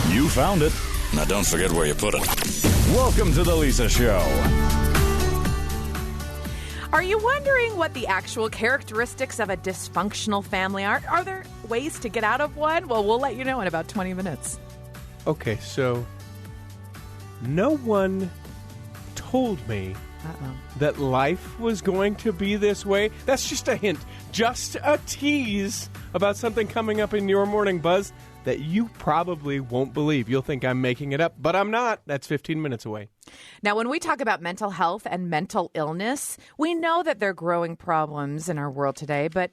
You found it. Now don't forget where you put it. Welcome to The Lisa Show. Are you wondering what the actual characteristics of a dysfunctional family are? Are there ways to get out of one? Well, we'll let you know in about 20 minutes. Okay, so no one told me that life was going to be this way. That's just a hint, just a tease about something coming up in your morning buzz that you probably won't believe. You'll think I'm making it up, but I'm not. That's 15 minutes away. Now, when we talk about mental health and mental illness, we know that there are growing problems in our world today, but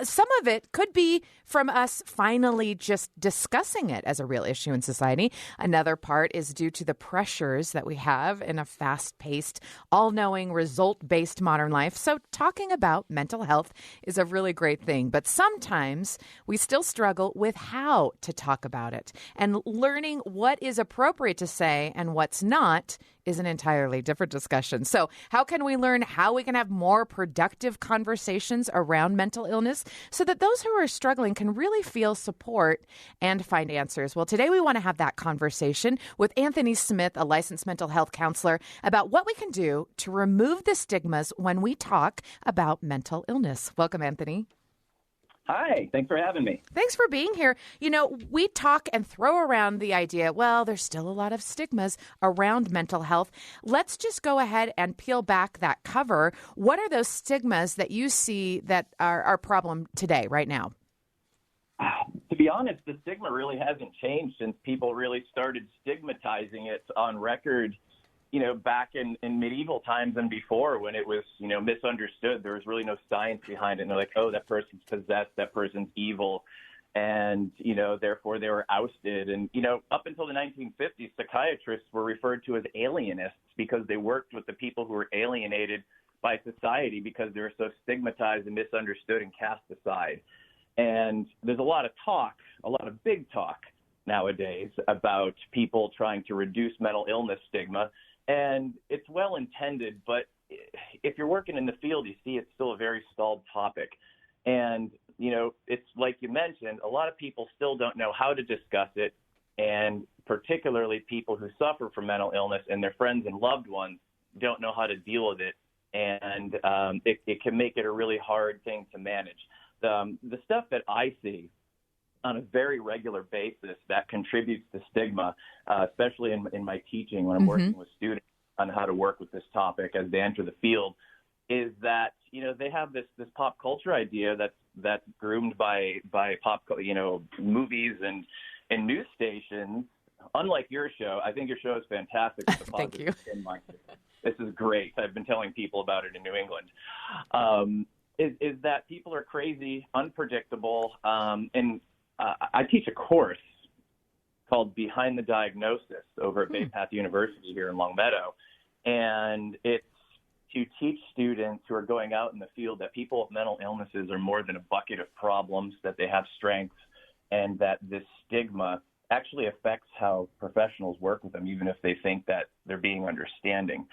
some of it could be from us finally just discussing it as a real issue in society. Another part is due to the pressures that we have in a fast-paced, all-knowing, result-based modern life. So talking about mental health is a really great thing, but sometimes we still struggle with how to talk about it. And learning what is appropriate to say and what's not is an entirely different discussion. So how can we learn how we can have more productive conversations around mental illness so that those who are struggling can really feel support and find answers? Well, today we want to have that conversation with Anthony Smith, a licensed mental health counselor, about what we can do to remove the stigmas when we talk about mental illness. Welcome, Anthony. Hi, thanks for having me. Thanks for being here. You know, we talk and throw around the idea, well, there's still a lot of stigmas around mental health. Let's just go ahead and peel back that cover. What are those stigmas that you see that are a problem today, right now? To be honest, the stigma really hasn't changed since people really started stigmatizing it on record, you know, back in medieval times and before, when it was, you know, misunderstood. There was really no science behind it. And they're like, oh, that person's possessed, that person's evil. And, you know, therefore they were ousted. And, you know, up until the 1950s, psychiatrists were referred to as alienists because they worked with the people who were alienated by society because they were so stigmatized and misunderstood and cast aside. And there's a lot of talk, a lot of big talk nowadays about people trying to reduce mental illness stigma. And it's well intended, but if you're working in the field, you see it's still a very stalled topic. And, you know, it's like you mentioned, a lot of people still don't know how to discuss it. And particularly people who suffer from mental illness and their friends and loved ones don't know how to deal with it. And it can make it a really hard thing to manage. The stuff that I see on a very regular basis that contributes to stigma, especially in my teaching when I'm working with students on how to work with this topic as they enter the field, is that, you know, they have this pop culture idea that's groomed by pop, you know, movies and news stations. Unlike your show, I think your show is fantastic. With the Thank you. This is great. I've been telling people about it in New England. Is that people are crazy, unpredictable, and I teach a course called Behind the Diagnosis over at Bay Path University here in Longmeadow. And it's to teach students who are going out in the field that people with mental illnesses are more than a bucket of problems, that they have strengths, and that this stigma actually affects how professionals work with them, even if they think that they're being understanding.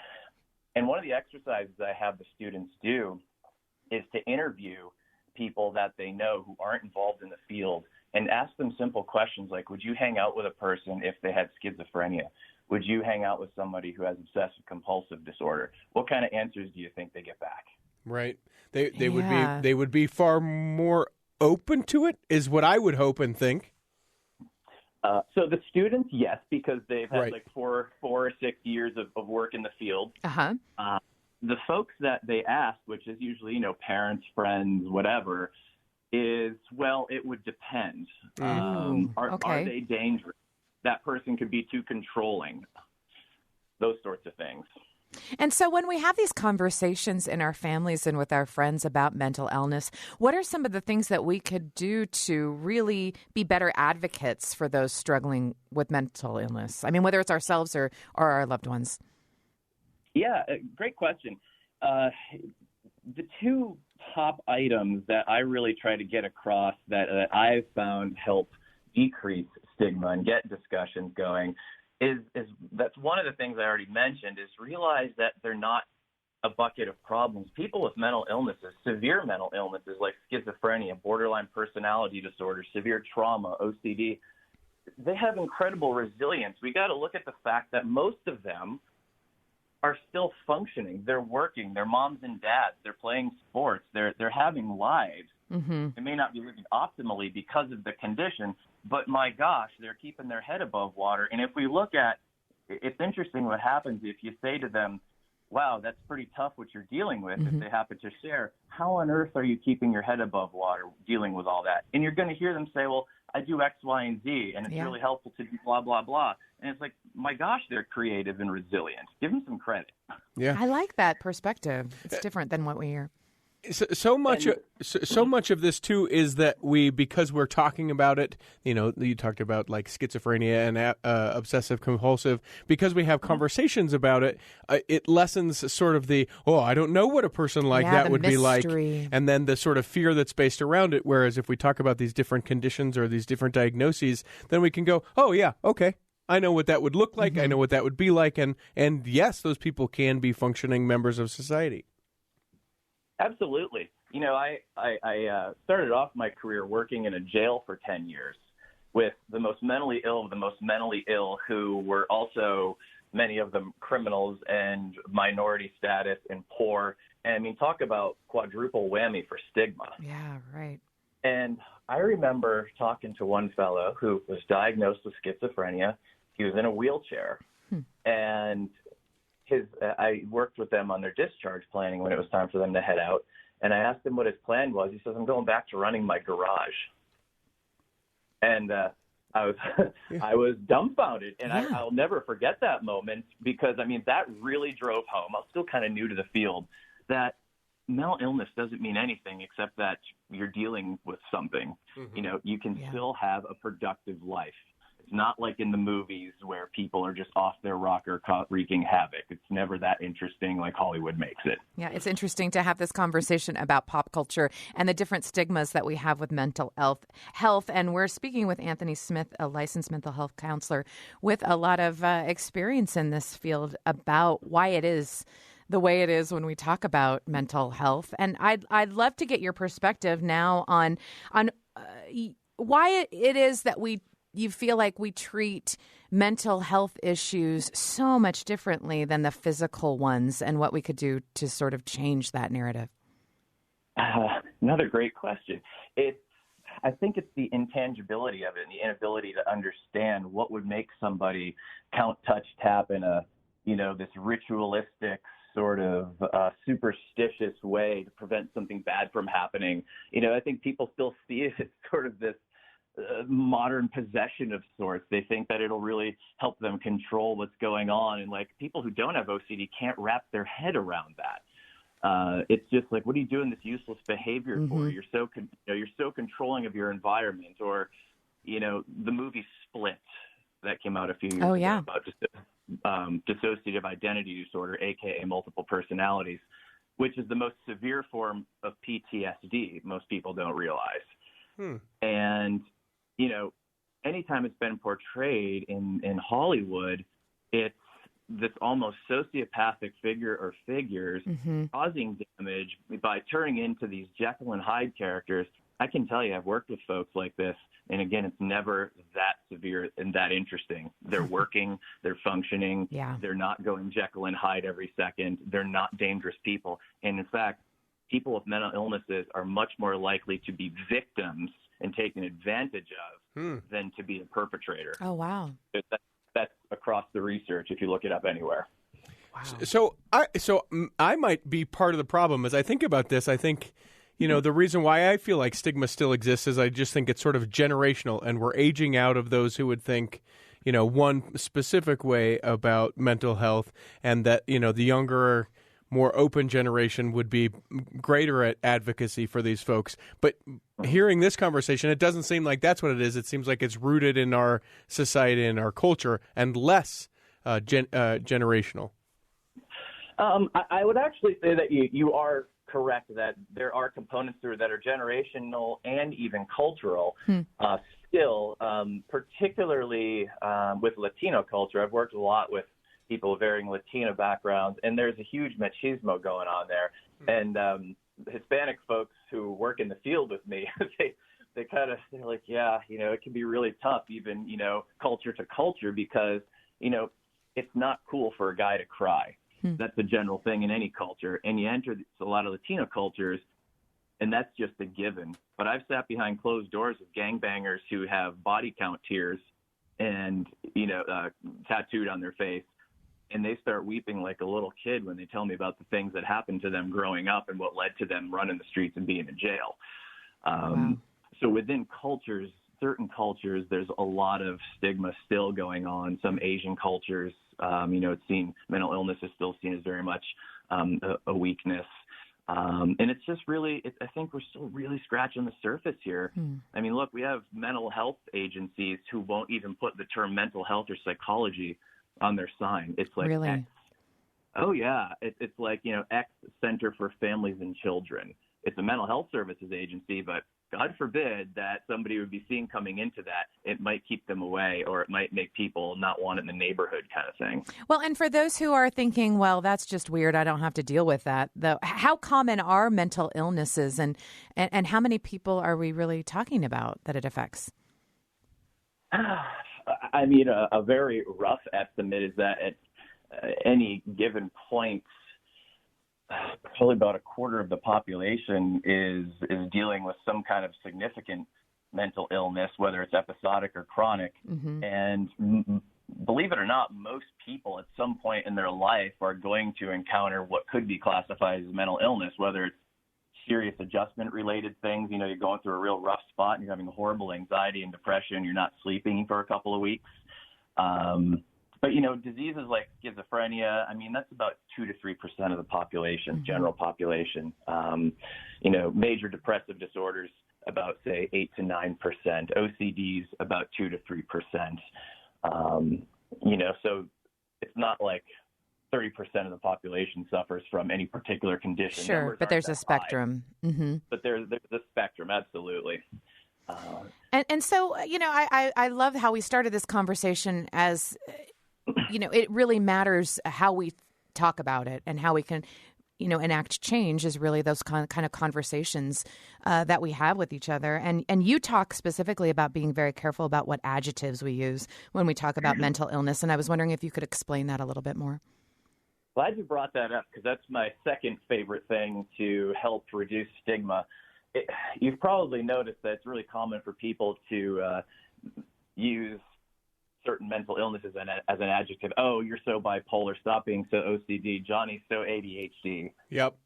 And one of the exercises I have the students do is to interview people that they know who aren't involved in the field and ask them simple questions like, would you hang out with a person if they had schizophrenia? Would you hang out with somebody who has obsessive compulsive disorder? What kind of answers do you think they get back? Right. They would be far more open to it, is what I would hope and think. So the students, yes, because they've had Right. like four or 6 years of work in the field. Uh-huh. The folks that they ask, which is usually, you know, parents, friends, whatever, is, well, it would depend. Are they dangerous? That person could be too controlling. Those sorts of things. And so when we have these conversations in our families and with our friends about mental illness, what are some of the things that we could do to really be better advocates for those struggling with mental illness? I mean, whether it's ourselves or our loved ones. Yeah, great question. The two top items that I really try to get across that I've found help decrease stigma and get discussions going is that's one of the things I already mentioned, is realize that they're not a bucket of problems. People with mental illnesses, severe mental illnesses like schizophrenia, borderline personality disorder, severe trauma, OCD, they have incredible resilience. We got to look at the fact that most of them are still functioning. They're working. They're moms and dads. They're playing sports. They're having lives. Mm-hmm. They may not be living optimally because of the condition, but my gosh, they're keeping their head above water. And if we look at, it's interesting what happens if you say to them, wow, that's pretty tough what you're dealing with, if they happen to share, how on earth are you keeping your head above water dealing with all that? And you're going to hear them say, well, I do X, Y, and Z, and it's really helpful to do blah, blah, blah. And it's like, my gosh, they're creative and resilient. Give them some credit. Yeah. I like that perspective. It's different than what we hear. So much of this too is that because we're talking about it, you talked about like schizophrenia and obsessive compulsive, because we have conversations about it, it lessens sort of the, I don't know what a person like that would be like, and then the sort of fear that's based around it. Whereas if we talk about these different conditions or these different diagnoses, then we can go, oh yeah, okay, I know what that would look like, I know what that would be like, and yes, those people can be functioning members of society. Absolutely. I started off my career working in a jail for 10 years with the most mentally ill of the most mentally ill, who were also, many of them, criminals and minority status and poor. And I mean, talk about quadruple whammy for stigma. Yeah, right. And I remember talking to one fellow who was diagnosed with schizophrenia. He was in a wheelchair. And I worked with them on their discharge planning when it was time for them to head out. And I asked him what his plan was. He says, I'm going back to running my garage. And I was dumbfounded. And I'll never forget that moment, because, I mean, that really drove home. I was still kind of new to the field, that mental illness doesn't mean anything except that you're dealing with something. You can still have a productive life. It's not like in the movies where people are just off their rocker wreaking havoc. It's never that interesting like Hollywood makes it. Yeah, it's interesting to have this conversation about pop culture and the different stigmas that we have with mental health. And we're speaking with Anthony Smith, a licensed mental health counselor with a lot of experience in this field, about why it is the way it is when we talk about mental health. And I'd love to get your perspective now on why it is that you feel like we treat mental health issues so much differently than the physical ones, and what we could do to sort of change that narrative. Another great question. I think it's the intangibility of it and the inability to understand what would make somebody count, touch, tap in this ritualistic sort of superstitious way to prevent something bad from happening. I think people still see it as sort of this modern possession of sorts. They think that it'll really help them control what's going on. And like, people who don't have OCD can't wrap their head around that. It's just like, what are you doing this useless behavior for? You're so controlling of your environment. Or, the movie Split that came out a few years ago about dissociative identity disorder, aka multiple personalities, which is the most severe form of PTSD. Most people don't realize. And anytime it's been portrayed in Hollywood, it's this almost sociopathic figure or figures causing damage by turning into these Jekyll and Hyde characters. I can tell you, I've worked with folks like this, and again, it's never that severe and that interesting. They're working, they're functioning, they're not going Jekyll and Hyde every second, they're not dangerous people. And in fact, people with mental illnesses are much more likely to be victims and taken advantage of than to be a perpetrator. Oh, wow. That's across the research if you look it up anywhere. Wow. So I might be part of the problem. As I think about this, I think, the reason why I feel like stigma still exists is I just think it's sort of generational, and we're aging out of those who would think, one specific way about mental health, and that, the younger, more open generation would be greater at advocacy for these folks. But hearing this conversation, it doesn't seem like that's what it is. It seems like it's rooted in our society and our culture, and less generational. I would actually say that you are correct, that there are components there that are generational and even cultural. Still, particularly with Latino culture, I've worked a lot with people of varying Latino backgrounds, and there's a huge machismo going on there. And Hispanic folks who work in the field with me, they're like, yeah, it can be really tough, even, culture to culture, because, it's not cool for a guy to cry. That's a general thing in any culture. And you enter a lot of Latino cultures, and that's just a given. But I've sat behind closed doors with gangbangers who have body count tears and, tattooed on their face. And they start weeping like a little kid when they tell me about the things that happened to them growing up and what led to them running the streets and being in jail. Wow. So within cultures, certain cultures, there's a lot of stigma still going on. Some Asian cultures, mental illness is still seen as very much a weakness. And it's just really, I think we're still really scratching the surface here. I mean, look, we have mental health agencies who won't even put the term mental health or psychology on their sign. It's like, really? X. Oh, yeah. It's like, X Center for Families and Children. It's a mental health services agency, but God forbid that somebody would be seen coming into that. It might keep them away, or it might make people not want it in the neighborhood, kind of thing. Well, and for those who are thinking, well, that's just weird, I don't have to deal with that, though, how common are mental illnesses, and how many people are we really talking about that it affects? I mean, a very rough estimate is that at any given point, probably about a quarter of the population is dealing with some kind of significant mental illness, whether it's episodic or chronic. And believe it or not, most people at some point in their life are going to encounter what could be classified as mental illness, whether it's serious adjustment-related things. You're going through a real rough spot and you're having horrible anxiety and depression. You're not sleeping for a couple of weeks. But, diseases like schizophrenia, I mean, that's about 2 to 3% of the population, general population. Major depressive disorders, about, say, 8 to 9%. OCDs, about 2 to 3%. So it's not like 30% of the population suffers from any particular condition. Sure, Numbers but aren't there's that a spectrum. But there's a spectrum, absolutely. And so, I love how we started this conversation as, it really matters how we talk about it and how we can, enact change is really those kind of conversations that we have with each other. And you talk specifically about being very careful about what adjectives we use when we talk about mental illness. And I was wondering if you could explain that a little bit more. Glad you brought that up, because that's my second favorite thing to help reduce stigma. You've probably noticed that it's really common for people to use certain mental illnesses as an adjective. Oh, you're so bipolar. Stop being so OCD. Johnny's so ADHD. Yep.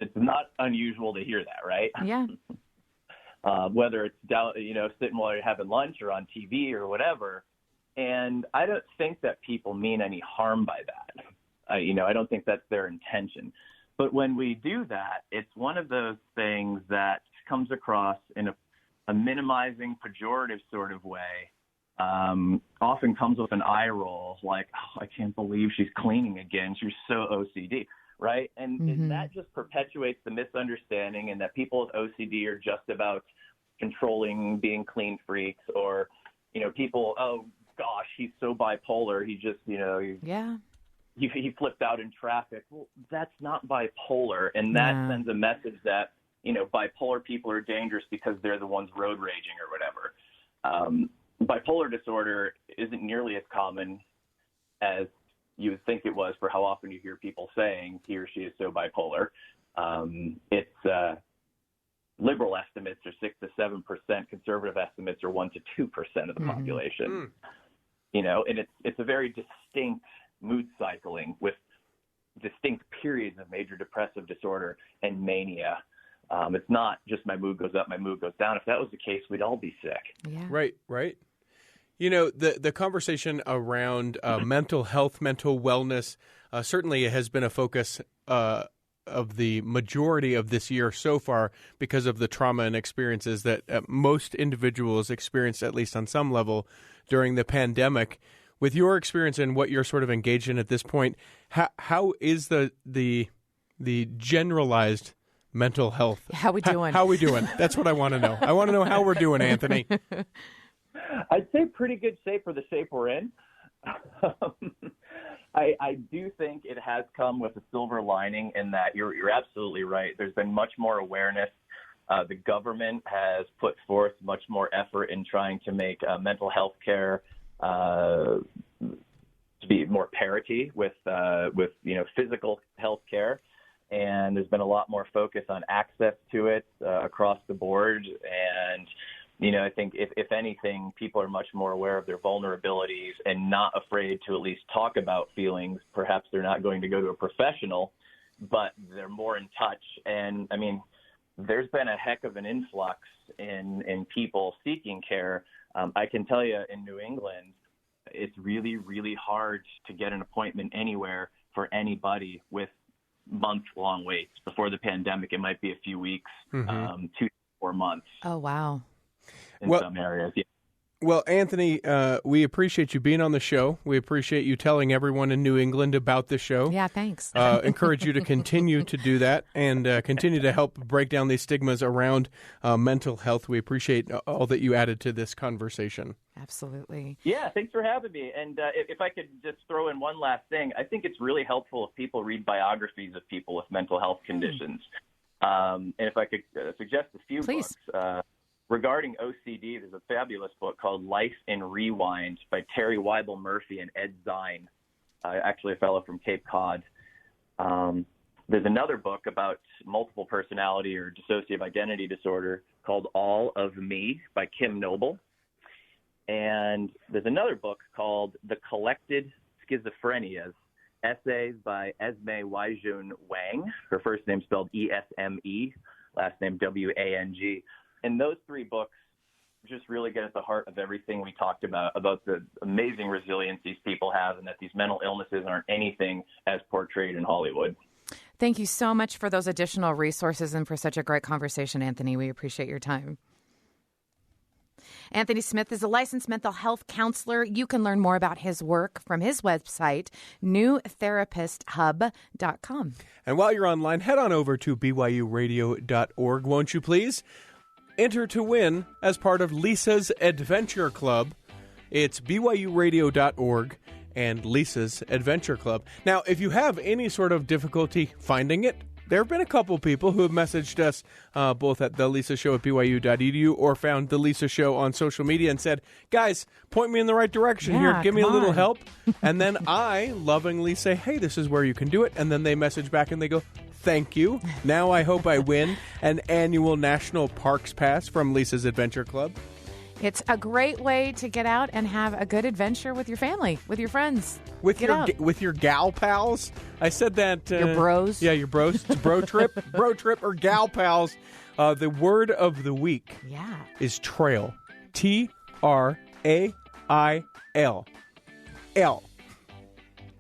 It's not unusual to hear that, right? Yeah. Whether it's down, sitting while you're having lunch or on TV or whatever. And I don't think that people mean any harm by that. I don't think that's their intention. But when we do that, it's one of those things that comes across in a minimizing, pejorative sort of way. Often comes with an eye roll, like, oh, I can't believe she's cleaning again. She's so OCD, right? And that just perpetuates the misunderstanding, and that people with OCD are just about controlling, being clean freaks, or, people, oh, gosh, he's so bipolar. He just, he flipped out in traffic. Well, that's not bipolar, and that sends a message that, bipolar people are dangerous because they're the ones road raging or whatever. Bipolar disorder isn't nearly as common as you would think it was for how often you hear people saying he or she is so bipolar. It's liberal estimates are 6 to 7%. Conservative estimates are 1 to 2% of the population. And it's a very distinct mood cycling with distinct periods of major depressive disorder and mania. It's not just my mood goes up, my mood goes down. If that was the case, we'd all be sick. Yeah. Right. The conversation around mental health, mental wellness, certainly has been a focus of the majority of this year so far because of the trauma and experiences that most individuals experienced, at least on some level, during the pandemic. With your experience and what you're sort of engaged in at this point, how is the generalized mental health? How we doing? How we doing? That's what I want to know. I want to know how we're doing, Anthony. I'd say pretty good shape for the shape we're in. I do think it has come with a silver lining in that you're absolutely right. There's been much more awareness The government has put forth much more effort in trying to make mental health care to be more parity with physical health care. And there's been a lot more focus on access to it across the board. And, I think if anything, people are much more aware of their vulnerabilities and not afraid to at least talk about feelings. Perhaps they're not going to go to a professional, but they're more in touch. And, there's been a heck of an influx in people seeking care. I can tell you in New England, it's really, really hard to get an appointment anywhere for anybody with month-long waits. Before the pandemic, it might be a few weeks, 2 to 4 months. Oh, wow. In some areas, yeah. Well, Anthony, we appreciate you being on the show. We appreciate you telling everyone in New England about the show. Yeah, thanks. Encourage you to continue to do that and continue to help break down these stigmas around mental health. We appreciate all that you added to this conversation. Absolutely. Yeah, thanks for having me. And if I could just throw in one last thing, I think it's really helpful if people read biographies of people with mental health conditions. And if I could suggest a few Please. books. Regarding OCD, there's a fabulous book called Life in Rewind by Terry Weibel Murphy and Ed Zine, actually a fellow from Cape Cod. There's another book about multiple personality or dissociative identity disorder called All of Me by Kim Noble. And there's another book called The Collected Schizophrenias, essays by Esme Waijun Wang, her first name spelled E-S-M-E, last name W-A-N-G. And those 3 books just really get at the heart of everything we talked about the amazing resilience these people have and that these mental illnesses aren't anything as portrayed in Hollywood. Thank you so much for those additional resources and for such a great conversation, Anthony. We appreciate your time. Anthony Smith is a licensed mental health counselor. You can learn more about his work from his website, newtherapisthub.com. And while you're online, head on over to byuradio.org, won't you please? Enter to win as part of Lisa's Adventure Club. It's byuradio.org and Lisa's Adventure Club. Now, if you have any sort of difficulty finding it, there have been a couple people who have messaged us both at The Lisa Show at BYU.edu or found The Lisa Show on social media and said, guys, point me in the right direction here. Give me a little help. And then I lovingly say, hey, this is where you can do it. And then they message back and they go, thank you. Now I hope I win an annual National Parks Pass from Lisa's Adventure Club. It's a great way to get out and have a good adventure with your family, with your friends. With your gal pals. I said that. Your bros. Yeah, your bros. It's bro trip. Bro trip or gal pals. The word of the week is trail. T-R-A-I-L. L.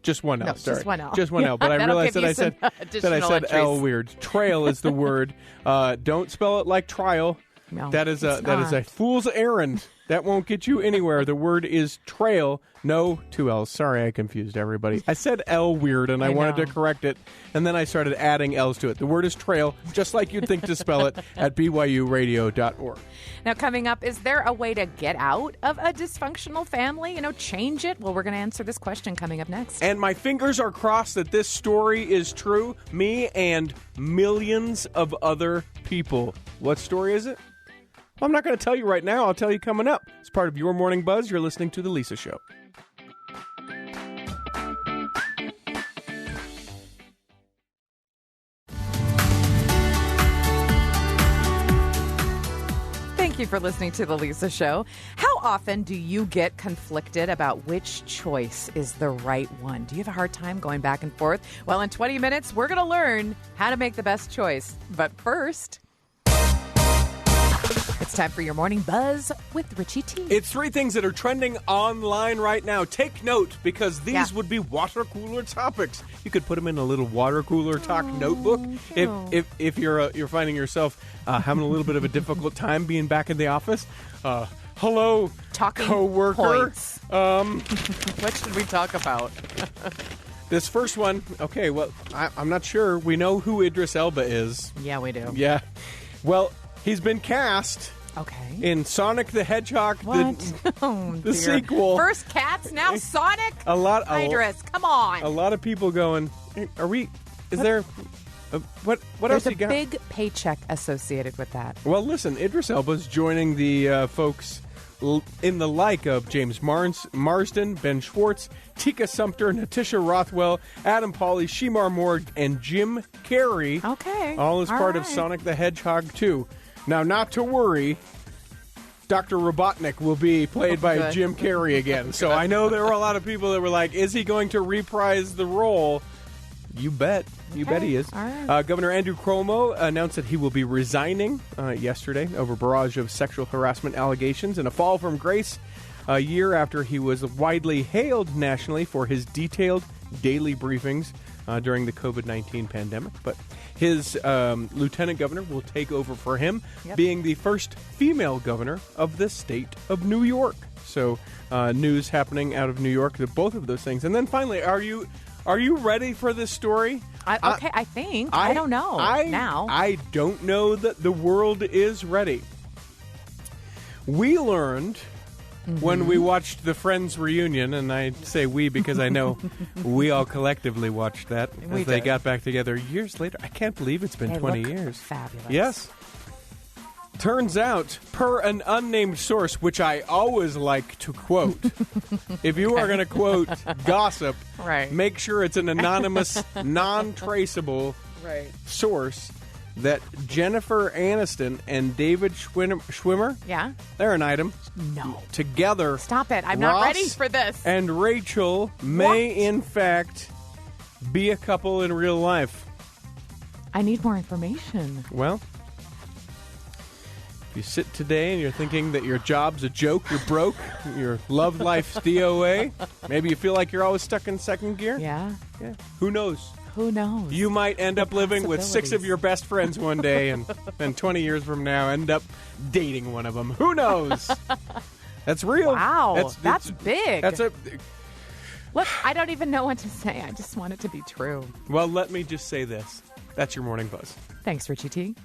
Just one L. No, sorry. just one L. Just one L. But I realized that I said entries. L weird. Trail is the word. Don't spell it like trial. No, that is a fool's errand. That won't get you anywhere. The word is trail. No 2 L's. Sorry, I confused everybody. I said L weird, and I wanted to correct it, and then I started adding L's to it. The word is trail, just like you'd think to spell it at byuradio.org. Now, coming up, is there a way to get out of a dysfunctional family? Change it? Well, we're going to answer this question coming up next. And my fingers are crossed that this story is true. Me and millions of other people. What story is it? I'm not going to tell you right now. I'll tell you coming up. It's part of your Morning Buzz. You're listening to The Lisa Show. Thank you for listening to The Lisa Show. How often do you get conflicted about which choice is the right one? Do you have a hard time going back and forth? Well, in 20 minutes, we're going to learn how to make the best choice. But first, it's time for your Morning Buzz with Richie T. It's 3 things that are trending online right now. Take note, because these would be water cooler topics. You could put them in a little water cooler talk notebook. If you're finding yourself having a little bit of a difficult time being back in the office. Hello, talking coworker. Points. What should we talk about? This first one. Okay, well, I'm not sure. We know who Idris Elba is. Yeah, we do. Yeah. Well, he's been cast. Okay. In Sonic the Hedgehog, the sequel. First Cats, now Sonic. Idris, come on. A lot of people going, is there What There's else you got? a big paycheck associated with that. Well, listen, Idris Elba's joining the folks in the like of James Marsden, Ben Schwartz, Tika Sumpter, Natisha Rothwell, Adam Pawley, Shemar Moore, and Jim Carrey. Okay. All as part of right. Sonic the Hedgehog 2. Now, not to worry, Dr. Robotnik will be played by Good. Jim Carrey again. So I know there were a lot of people that were like, is he going to reprise the role? You bet. You bet he is. All right. Governor Andrew Cuomo announced that he will be resigning yesterday over barrage of sexual harassment allegations and a fall from grace a year after he was widely hailed nationally for his detailed daily briefings during the COVID-19 pandemic. But his lieutenant governor will take over for him, being the first female governor of the state of New York. So news happening out of New York, both of those things. And then finally, are you ready for this story? I think. I don't know now. I don't know that the world is ready. We learned when we watched the Friends reunion, and I say we because I know we all collectively watched that as they got back together years later. I can't believe it's been 20 years. Fabulous. Yes. Turns out, per an unnamed source, which I always like to quote, if you are going to quote gossip, make sure it's an anonymous, non-traceable source, that Jennifer Aniston and David Schwimmer, they're an item. No. Together. Stop it. I'm Ross not ready for this. And Rachel may, in fact, be a couple in real life. I need more information. Well, if you sit today and you're thinking that your job's a joke, you're broke, your love life's DOA, maybe you feel like you're always stuck in second gear. Yeah. Who knows? Who knows? You might end up living with 6 of your best friends one day, and then 20 years from now end up dating one of them. Who knows? That's real. Wow, that's big. Look, I don't even know what to say. I just want it to be true. Well, let me just say this. That's your Morning Buzz. Thanks, Richie T.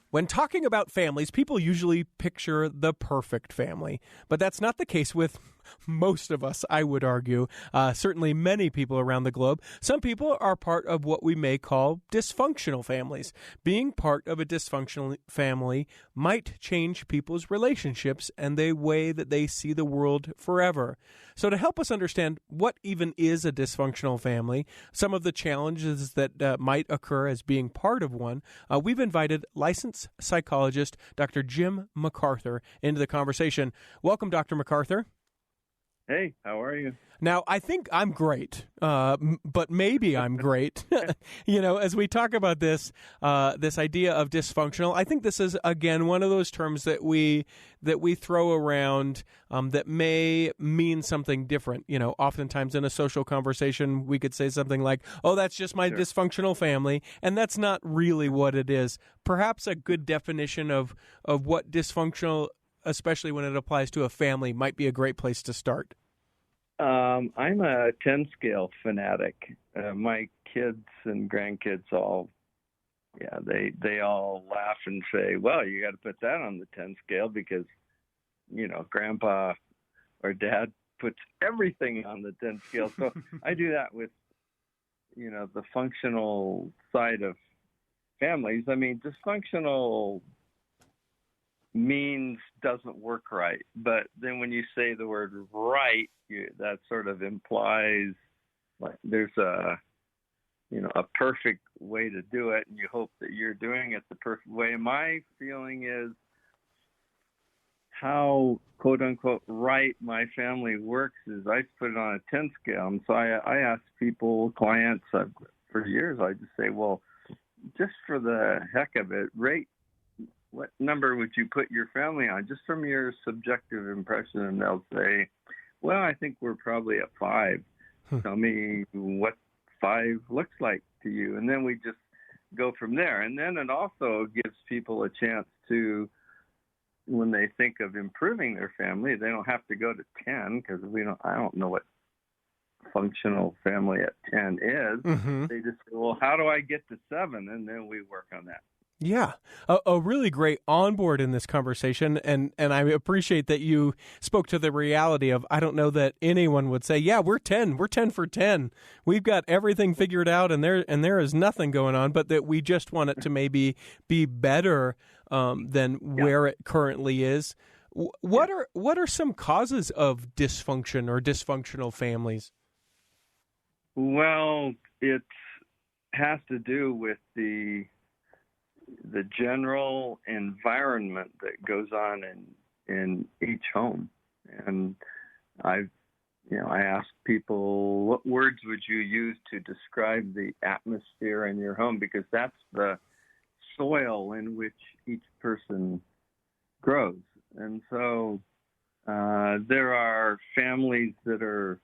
When talking about families, people usually picture the perfect family, but that's not the case with most of us, I would argue. Certainly many people around the globe. Some people are part of what we may call dysfunctional families. Being part of a dysfunctional family might change people's relationships and the way that they see the world forever. So to help us understand what even is a dysfunctional family, some of the challenges that might occur as being part of one, we've invited licensed psychologist Dr. Jim MacArthur into the conversation. Welcome, Dr. MacArthur. Hey, how are you? Now, I think I'm great, but maybe I'm great. As we talk about this idea of dysfunctional, I think this is, again, one of those terms that we throw around that may mean something different. Oftentimes in a social conversation, we could say something like, oh, that's just my dysfunctional family, and that's not really what it is. Perhaps a good definition of what dysfunctional, especially when it applies to a family, might be a great place to start. I'm a 10 scale fanatic. My kids and grandkids they all laugh and say, well, you got to put that on the 10 scale because, grandpa or dad puts everything on the 10 scale. So I do that with, the functional side of families. I mean, dysfunctional means doesn't work right, but then when you say the word right, that sort of implies like there's a perfect way to do it, and you hope that you're doing it the perfect way. My feeling is how quote unquote right my family works is I put it on a 10 scale, and so I ask people, clients, for years I just say, well, just for the heck of it, rate what number would you put your family on, just from your subjective impression? And they'll say, well, I think we're probably at 5. Tell me what 5 looks like to you. And then we just go from there. And then it also gives people a chance to, when they think of improving their family, they don't have to go to 10 because I don't know what functional family at 10 is. Mm-hmm. They just say, well, how do I get to 7? And then we work on that. Yeah, a really great onboard in this conversation, and I appreciate that you spoke to the reality of, I don't know that anyone would say, yeah, we're 10 for 10. We've got everything figured out, and there is nothing going on, but that we just want it to maybe be better than where it currently is. What are some causes of dysfunction or dysfunctional families? Well, it has to do with the general environment that goes on in each home. And I ask people, what words would you use to describe the atmosphere in your home? Because that's the soil in which each person grows. And so there are families that are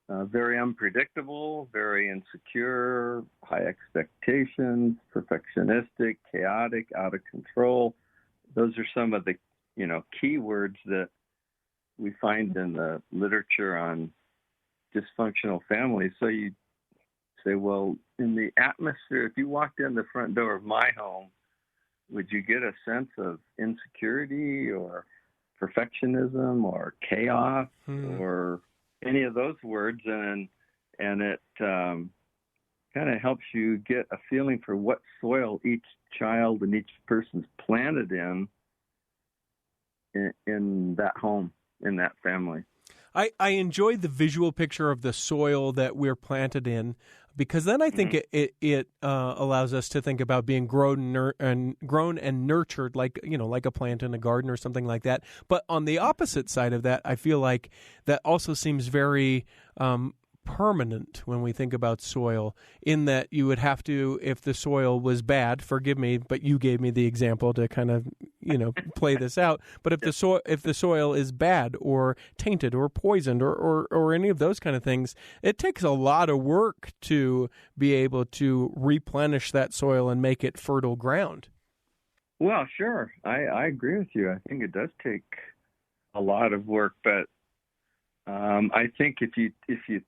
very unpredictable, very insecure, high expectations, perfectionistic, chaotic, out of control. Those are some of the, key words that we find in the literature on dysfunctional families. So you say, well, in the atmosphere, if you walked in the front door of my home, would you get a sense of insecurity or perfectionism or chaos or any of those words? And it kind of helps you get a feeling for what soil each child and each person's planted in that home, in that family. I enjoy the visual picture of the soil that we're planted in, because then I think it allows us to think about being grown and nurtured, like a plant in a garden or something like that. But on the opposite side of that, I feel like that also seems very permanent when we think about soil, in that you would have to, if the soil was bad, forgive me, but you gave me the example to kind of play this out. But if the soil is bad or tainted or poisoned or any of those kind of things, it takes a lot of work to be able to replenish that soil and make it fertile ground. Well, sure, I agree with you. I think it does take a lot of work, but I think if you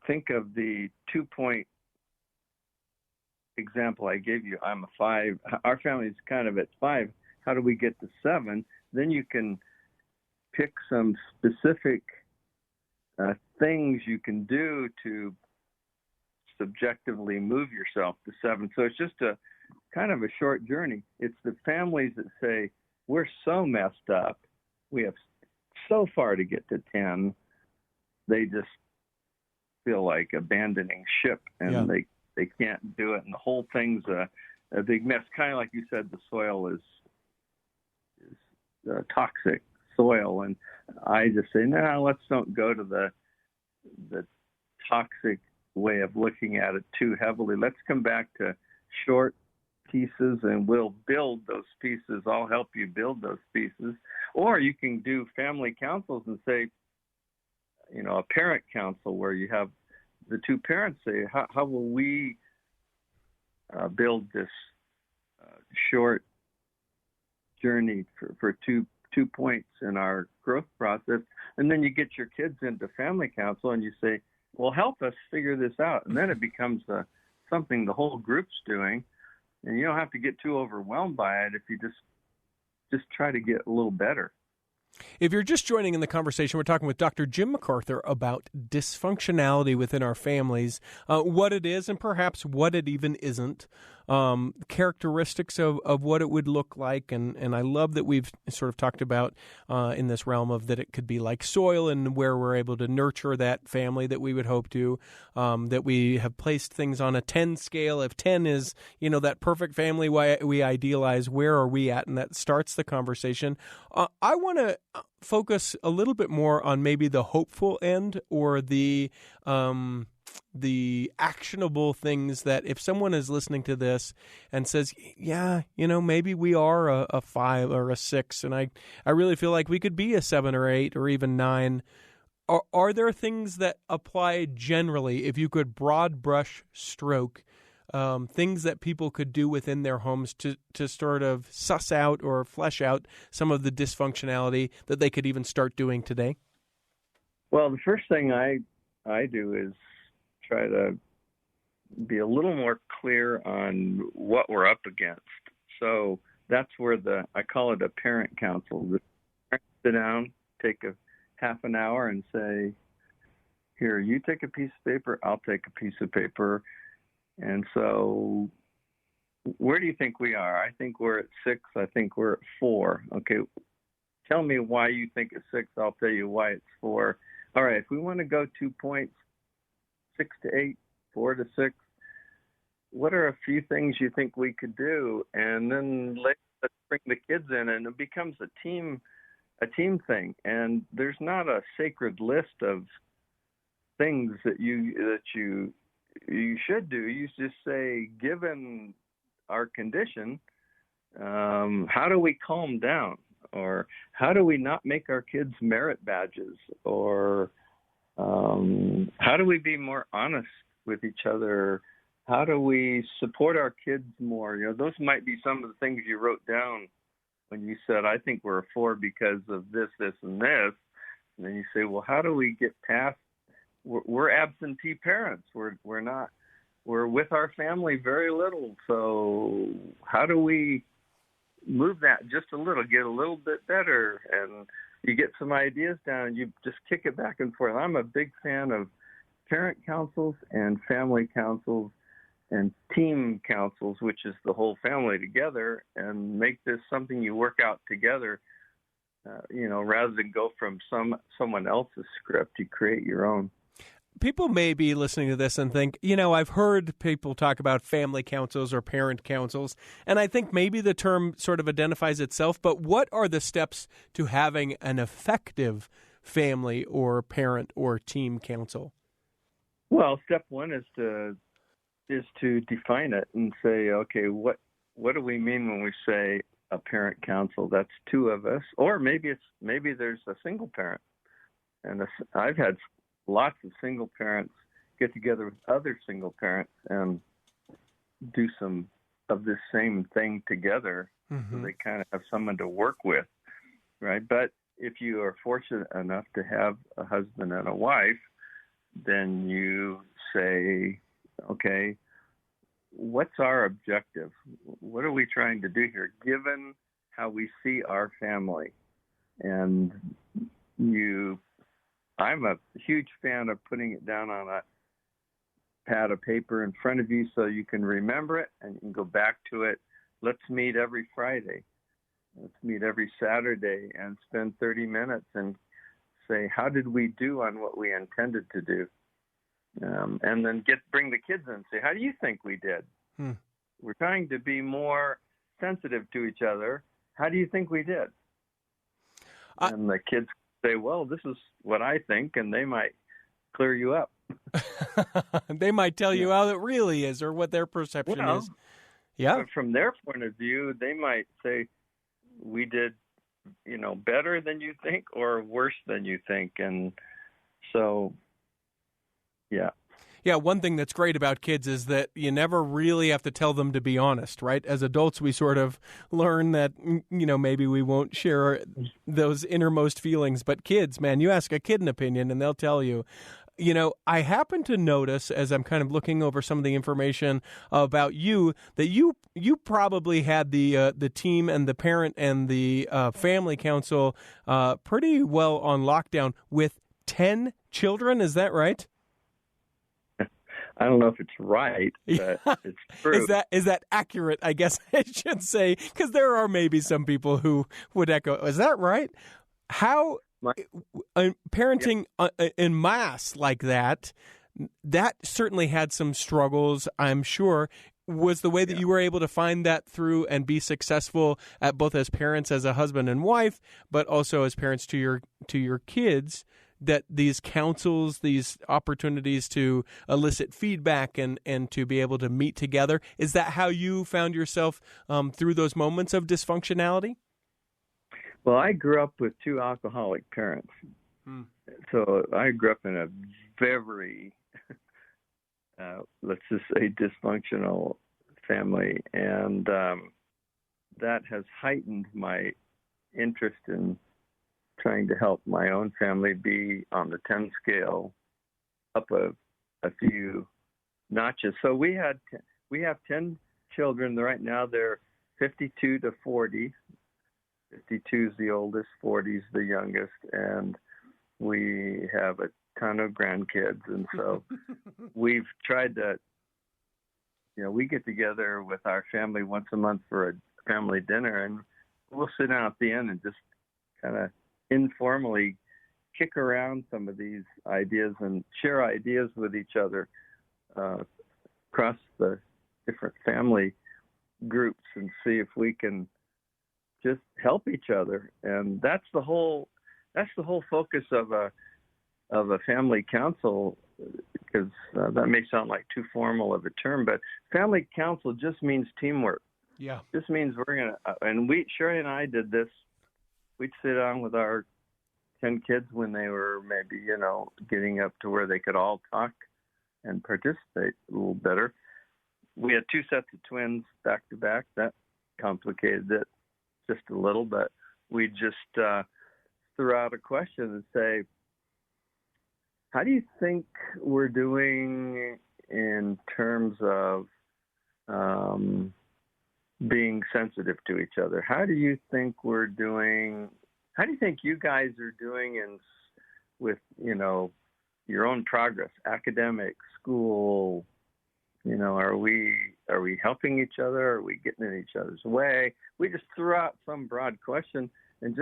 think of the 2-point example I gave you, I'm a 5. Our family's kind of at 5. How do we get to 7? Then you can pick some specific things you can do to subjectively move yourself to 7. So it's just a kind of a short journey. It's the families that say, we're so messed up, we have so far to get to 10. They just feel like abandoning ship, and they can't do it, and the whole thing's a big mess. Kind of like you said, the soil is toxic soil, and I just say, no, let's don't go to the toxic way of looking at it too heavily. Let's come back to short pieces, and we'll build those pieces. I'll help you build those pieces. Or you can do family councils and say, a parent council where you have the two parents say, how will we build this short journey for two points in our growth process? And then you get your kids into family council and you say, well, help us figure this out. And then it becomes something the whole group's doing. And you don't have to get too overwhelmed by it if you just try to get a little better. If you're just joining in the conversation, we're talking with Dr. Jim MacArthur about dysfunctionality within our families, what it is and perhaps what it even isn't, characteristics of what it would look like. And I love that we've sort of talked about in this realm of that it could be like soil and where we're able to nurture that family that we would hope to, that we have placed things on a 10 scale. If 10 is, that perfect family we idealize, where are we at? And that starts the conversation. I want to focus a little bit more on maybe the hopeful end, or the actionable things that if someone is listening to this and says, yeah, maybe we are a 5 or a 6, and I really feel like we could be a 7 or 8 or even 9. Are there things that apply generally, if you could broad brush stroke, things that people could do within their homes to sort of suss out or flesh out some of the dysfunctionality that they could even start doing today? Well, the first thing I do is try to be a little more clear on what we're up against. So that's where I call it a parent council. The parents sit down, take a half an hour and say, here, you take a piece of paper, I'll take a piece of paper. And so where do you think we are? I think we're at 6. I think we're at 4. Okay, tell me why you think it's 6. I'll tell you why it's 4. All right, if we want to go 2 points, 6 to 8, 4 to 6, what are a few things you think we could do? And then let's bring the kids in, and it becomes a team thing. And there's not a sacred list of things that you should do. You just say, given our condition, how do we calm down? Or how do we not make our kids merit badges? Or how do we be more honest with each other? How do we support our kids more? Those might be some of the things you wrote down when you said, I think we're a 4 because of this, this, and this. And then you say, well, how do we get past? We're absentee parents. We're with our family very little. So how do we move that just a little, get a little bit better? And you get some ideas down and you just kick it back and forth. I'm a big fan of parent councils and family councils and team councils, which is the whole family together, and make this something you work out together. Rather than go from someone else's script, you create your own. People may be listening to this and think, I've heard people talk about family councils or parent councils, and I think maybe the term sort of identifies itself, but what are the steps to having an effective family or parent or team council? Well, step 1 is to define it and say, okay, what do we mean when we say a parent council? That's 2 of us, or maybe there's a single parent. And I've had lots of single parents get together with other single parents and do some of this same thing together. Mm-hmm. So they kind of have someone to work with, right? But if you are fortunate enough to have a husband and a wife, then you say, okay, what's our objective? What are we trying to do here, given how we see our family? And I'm a huge fan of putting it down on a pad of paper in front of you so you can remember it and you can go back to it. Let's meet every Friday. Let's meet every Saturday and spend 30 minutes and say, how did we do on what we intended to do? And then bring the kids in and say, how do you think we did? We're trying to be more sensitive to each other. How do you think we did? And the kids say, well, this is what I think, and they might clear you up. They might tell you how it really is or what their perception is. Yeah. But from their point of view, they might say, we did, better than you think or worse than you think. And so, yeah. Yeah, one thing that's great about kids is that you never really have to tell them to be honest, right? As adults, we sort of learn that, maybe we won't share those innermost feelings. But kids, man, you ask a kid an opinion and they'll tell you. I happen to notice as I'm kind of looking over some of the information about you that you probably had the team and the parent and the family council pretty well on lockdown with 10 children. Is that right? I don't know if it's right, but it's true. Is that accurate, I guess I should say, because there are maybe some people who would echo, is that right? How parenting en masse like that certainly had some struggles, I'm sure. Was the way that you were able to find that through and be successful at both as parents, as a husband and wife, but also as parents to your kids, that these councils, these opportunities to elicit feedback and to be able to meet together, is that how you found yourself through those moments of dysfunctionality? Well, I grew up with 2 alcoholic parents. So I grew up in a very, let's just say, dysfunctional family. And that has heightened my interest in trying to help my own family be on the 10 scale up a few notches. So we have 10 children right now. They're 52 to 40. 52 is the oldest, 40 is the youngest, and we have a ton of grandkids. And so we've tried to, we get together with our family once a month for a family dinner, and we'll sit down at the end and just kind of informally kick around some of these ideas and share ideas with each other across the different family groups and see if we can just help each other. And that's the whole focus of a family council, because that may sound like too formal of a term, but family council just means teamwork. Yeah. Just means we're going to, and Sherry and I did this. We'd sit down with our 10 kids when they were maybe, getting up to where they could all talk and participate a little better. We had 2 sets of twins back to back. That complicated it just a little, but we just threw out a question and say, how do you think we're doing in terms of being sensitive to each other? How do you think we're doing? How do you think you guys are doing with your own progress, academic, school? Are we helping each other? Are we getting in each other's way? We just threw out some broad question, and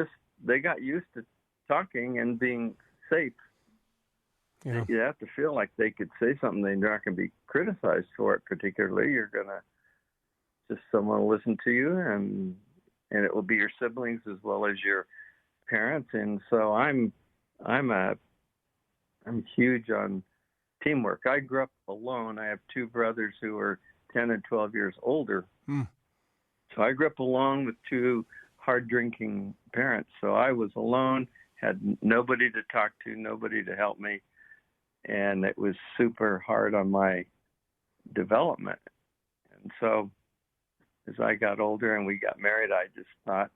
they got used to talking and being safe. Yeah. You have to feel like they could say something, they're not going to be criticized for it particularly. You're going to someone will listen to you, and it will be your siblings as well as your parents. And so I'm huge on teamwork. I grew up alone. I have 2 brothers who are 10 and 12 years older. So I grew up alone with 2 hard-drinking parents. So I was alone, had nobody to talk to, nobody to help me, and it was super hard on my development. And so as I got older and we got married, I just thought,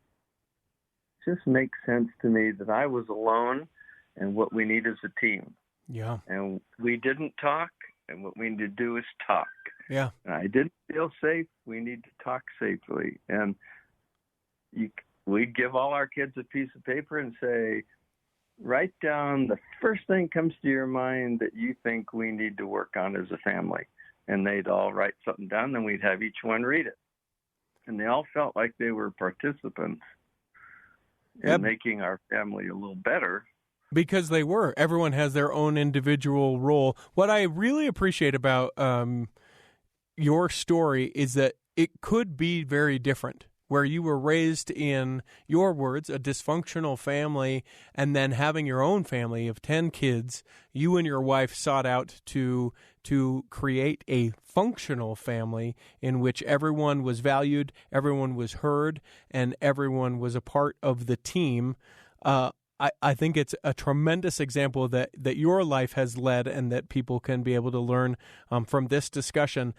it just makes sense to me that I was alone, and what we need is a team. Yeah. And we didn't talk, and what we need to do is talk. Yeah. And I didn't feel safe. We need to talk safely. And we'd give all our kids a piece of paper and say, write down the first thing comes to your mind that you think we need to work on as a family. And they'd all write something down, then we'd have each one read it. And they all felt like they were participants in making our family a little better. Because they were. Everyone has their own individual role. What I really appreciate about your story is that it could be very different, where you were raised in, your words, a dysfunctional family, and then having your own family of 10 kids, you and your wife sought out to create a functional family in which everyone was valued, everyone was heard, and everyone was a part of the team. I think it's a tremendous example that your life has led, and that people can be able to learn from this discussion.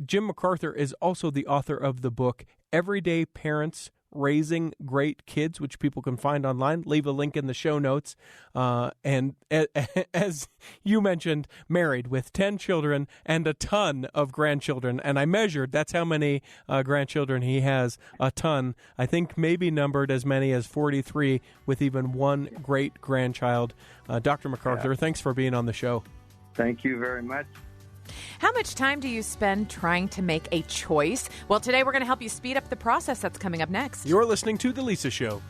Jim MacArthur is also the author of the book Everyday Parents Raising Great Kids, which people can find online. Leave a link in the show notes. And as you mentioned, married with 10 children and a ton of grandchildren. And I measured, that's how many grandchildren he has, a ton. I think maybe numbered as many as 43, with even one great-grandchild. Dr. MacArthur, thanks for being on the show. Thank you very much. How much time do you spend trying to make a choice? Well, today we're going to help you speed up the process. That's coming up next. You're listening to The Lisa Show.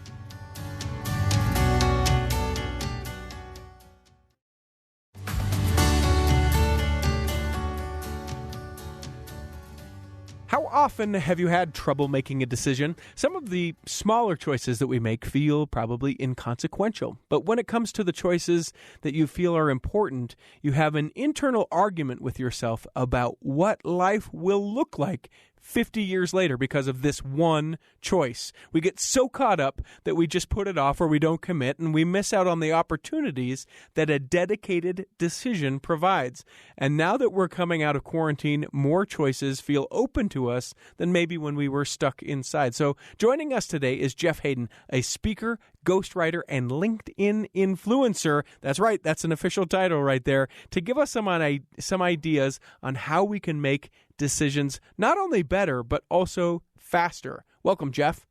How often have you had trouble making a decision? Some of the smaller choices that we make feel probably inconsequential. But when it comes to the choices that you feel are important, you have an internal argument with yourself about what life will look like 50 years later because of this one choice. We get so caught up that we just put it off or we don't commit, and we miss out on the opportunities that a dedicated decision provides. And now that we're coming out of quarantine, more choices feel open to us than maybe when we were stuck inside. So joining us today is Jeff Hayden, a speaker, ghostwriter, and LinkedIn influencer. That's right, that's an official title right there, to give us some ideas on how we can make decisions not only better, but also faster. Welcome, Jeff.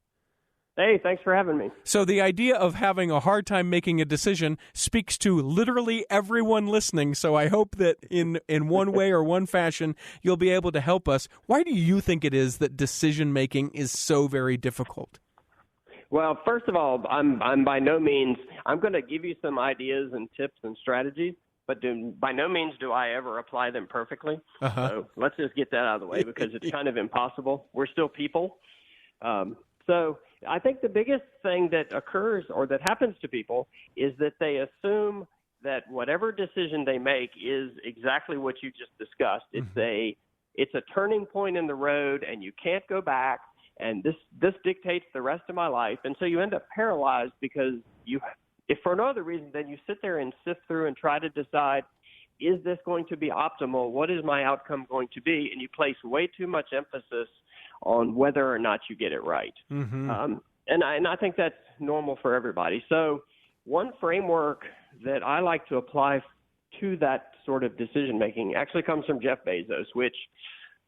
Hey, thanks for having me. So the idea of having a hard time making a decision speaks to literally everyone listening, so I hope that in one way or one fashion, you'll be able to help us. Why do you think it is that decision-making is so very difficult? Well, first of all, I'm by no means – I'm going to give you some ideas and tips and strategies, but by no means do I ever apply them perfectly. So let's just get that out of the way because it's kind of impossible. We're still people. So I think the biggest thing that occurs or that happens to people is that they assume that whatever decision they make is exactly what you just discussed. It's a turning point in the road, and you can't go back, and this dictates the rest of my life. And so you end up paralyzed because if for no other reason, then you sit there and sift through and try to decide, is this going to be optimal? What is my outcome going to be? And you place way too much emphasis on whether or not you get it right. And I think that's normal for everybody. So one framework that I like to apply to that sort of decision-making actually comes from Jeff Bezos, which,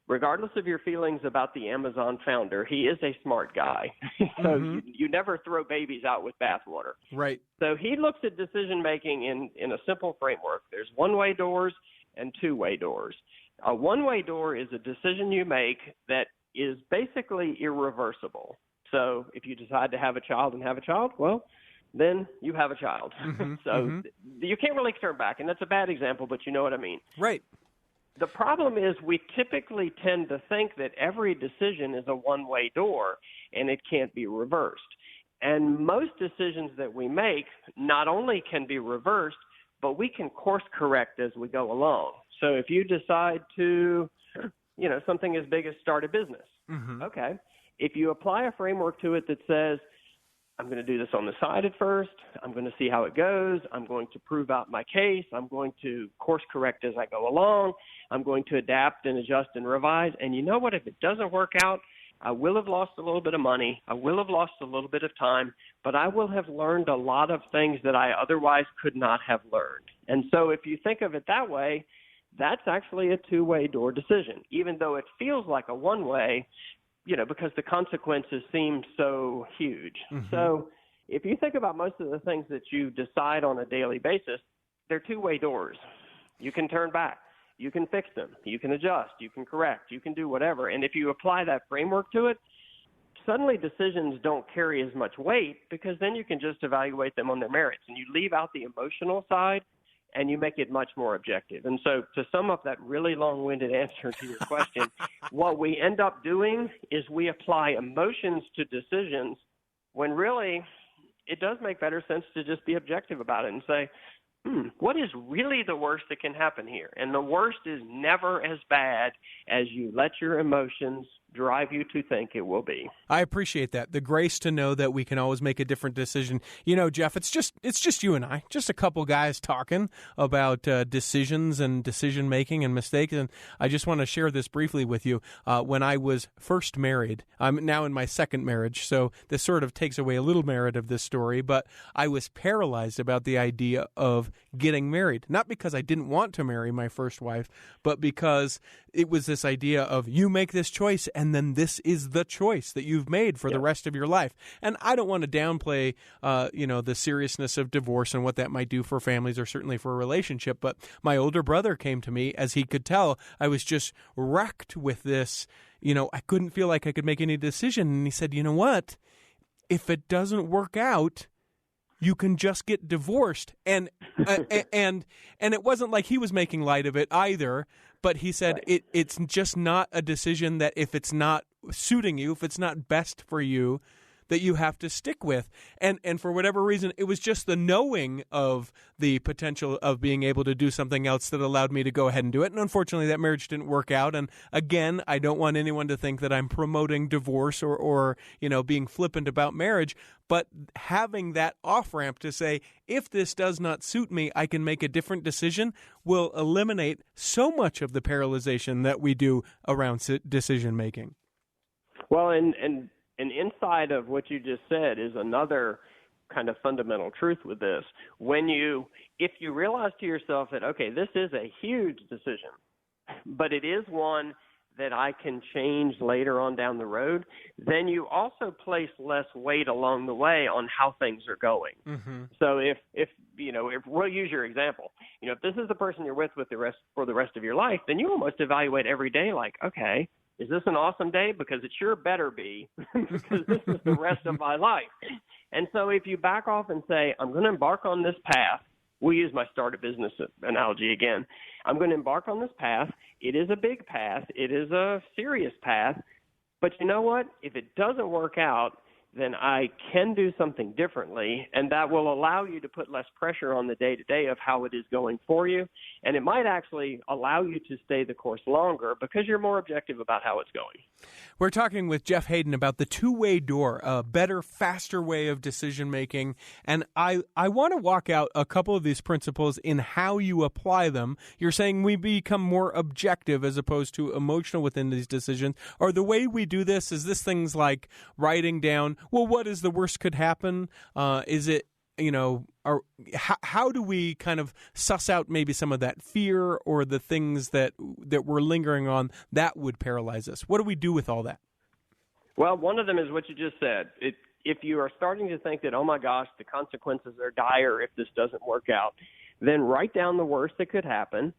regardless of your feelings about the Amazon founder, he is a smart guy. So you never throw babies out with bathwater. Right. So he looks at decision-making in a simple framework. There's one-way doors and two-way doors. A one-way door is a decision you make that is basically irreversible. So if you decide to have a child, well, then you have a child. You can't really turn back, and that's a bad example, but you know what I mean. Right. The problem is we typically tend to think that every decision is a one-way door, and it can't be reversed. And most decisions that we make not only can be reversed, but we can course correct as we go along. So if you decide to, something as big as start a business, okay. If you apply a framework to it that says, I'm going to do this on the side at first, I'm going to see how it goes, I'm going to prove out my case, I'm going to course correct as I go along, I'm going to adapt and adjust and revise, and you know what, if it doesn't work out, I will have lost a little bit of money, I will have lost a little bit of time, but I will have learned a lot of things that I otherwise could not have learned. And so if you think of it that way, that's actually a two-way door decision, even though it feels like a one-way, because the consequences seem so huge. So if you think about most of the things that you decide on a daily basis, they're two-way doors. You can turn back. You can fix them. You can adjust. You can correct. You can do whatever. And if you apply that framework to it, suddenly decisions don't carry as much weight because then you can just evaluate them on their merits. And you leave out the emotional side and you make it much more objective. And so to sum up that really long-winded answer to your question, what we end up doing is we apply emotions to decisions when really it does make better sense to just be objective about it and say, what is really the worst that can happen here? And the worst is never as bad as you let your emotions drive you to think it will be. I appreciate that. The grace to know that we can always make a different decision. Jeff, it's just you and I, just a couple guys talking about decisions and decision making and mistakes. And I just want to share this briefly with you. When I was first married, I'm now in my second marriage, so this sort of takes away a little merit of this story, but I was paralyzed about the idea of getting married. Not because I didn't want to marry my first wife, but because it was this idea of you make this choice and then this is the choice that you've made for the rest of your life. And I don't want to downplay, the seriousness of divorce and what that might do for families or certainly for a relationship. But my older brother came to me, as he could tell, I was just wrecked with this. I couldn't feel like I could make any decision. And he said, you know what? If it doesn't work out, you can just get divorced. And and it wasn't like he was making light of it either. But he said it's just not a decision that if it's not suiting you, if it's not best for you, that you have to stick with. And for whatever reason, it was just the knowing of the potential of being able to do something else that allowed me to go ahead and do it. And unfortunately, that marriage didn't work out. And again, I don't want anyone to think that I'm promoting divorce or being flippant about marriage. But having that off-ramp to say, if this does not suit me, I can make a different decision will eliminate so much of the paralyzation that we do around decision-making. Well, and inside of what you just said is another kind of fundamental truth with this. If you realize to yourself that, okay, this is a huge decision, but it is one that I can change later on down the road, then you also place less weight along the way on how things are going. Mm-hmm. So if we'll use your example, if this is the person you're with for the rest of your life, then you almost evaluate every day like, okay, is this an awesome day? Because it sure better be, because this is the rest of my life. And so if you back off and say, I'm going to embark on this path, we'll use my start a business analogy again. I'm going to embark on this path. It is a big path. It is a serious path. But you know what? If it doesn't work out, then I can do something differently, and that will allow you to put less pressure on the day-to-day of how it is going for you, and it might actually allow you to stay the course longer because you're more objective about how it's going. We're talking with Jeff Haden about the two-way door, a better, faster way of decision-making, and I want to walk out a couple of these principles in how you apply them. You're saying we become more objective as opposed to emotional within these decisions, or the way we do this, is this things like writing down, well, what is the worst could happen? Is it, how do we kind of suss out maybe some of that fear or the things that we're lingering on that would paralyze us? What do we do with all that? Well, one of them is what you just said. If you are starting to think that, oh my gosh, the consequences are dire if this doesn't work out, then write down the worst that could happen.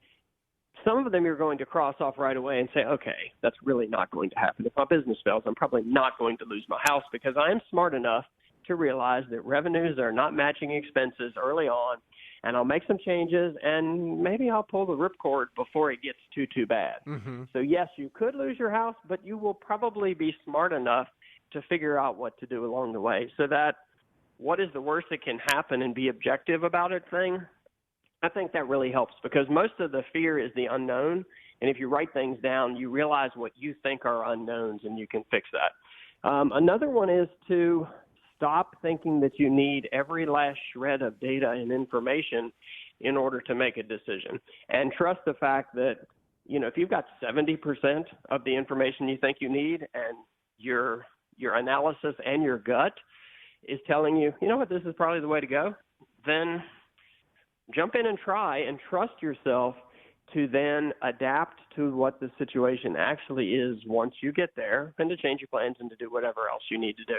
Some of them you're going to cross off right away and say, okay, that's really not going to happen. If my business fails, I'm probably not going to lose my house because I am smart enough to realize that revenues are not matching expenses early on, and I'll make some changes, and maybe I'll pull the ripcord before it gets too bad. Mm-hmm. So, yes, you could lose your house, but you will probably be smart enough to figure out what to do along the way. So that what is the worst that can happen and be objective about it thing, I think that really helps because most of the fear is the unknown. And if you write things down, you realize what you think are unknowns and you can fix that. Another one is to stop thinking that you need every last shred of data and information in order to make a decision, and trust the fact that, if you've got 70% of the information you think you need and your analysis and your gut is telling you, you know what, this is probably the way to go, then jump in and try and trust yourself to then adapt to what the situation actually is once you get there and to change your plans and to do whatever else you need to do.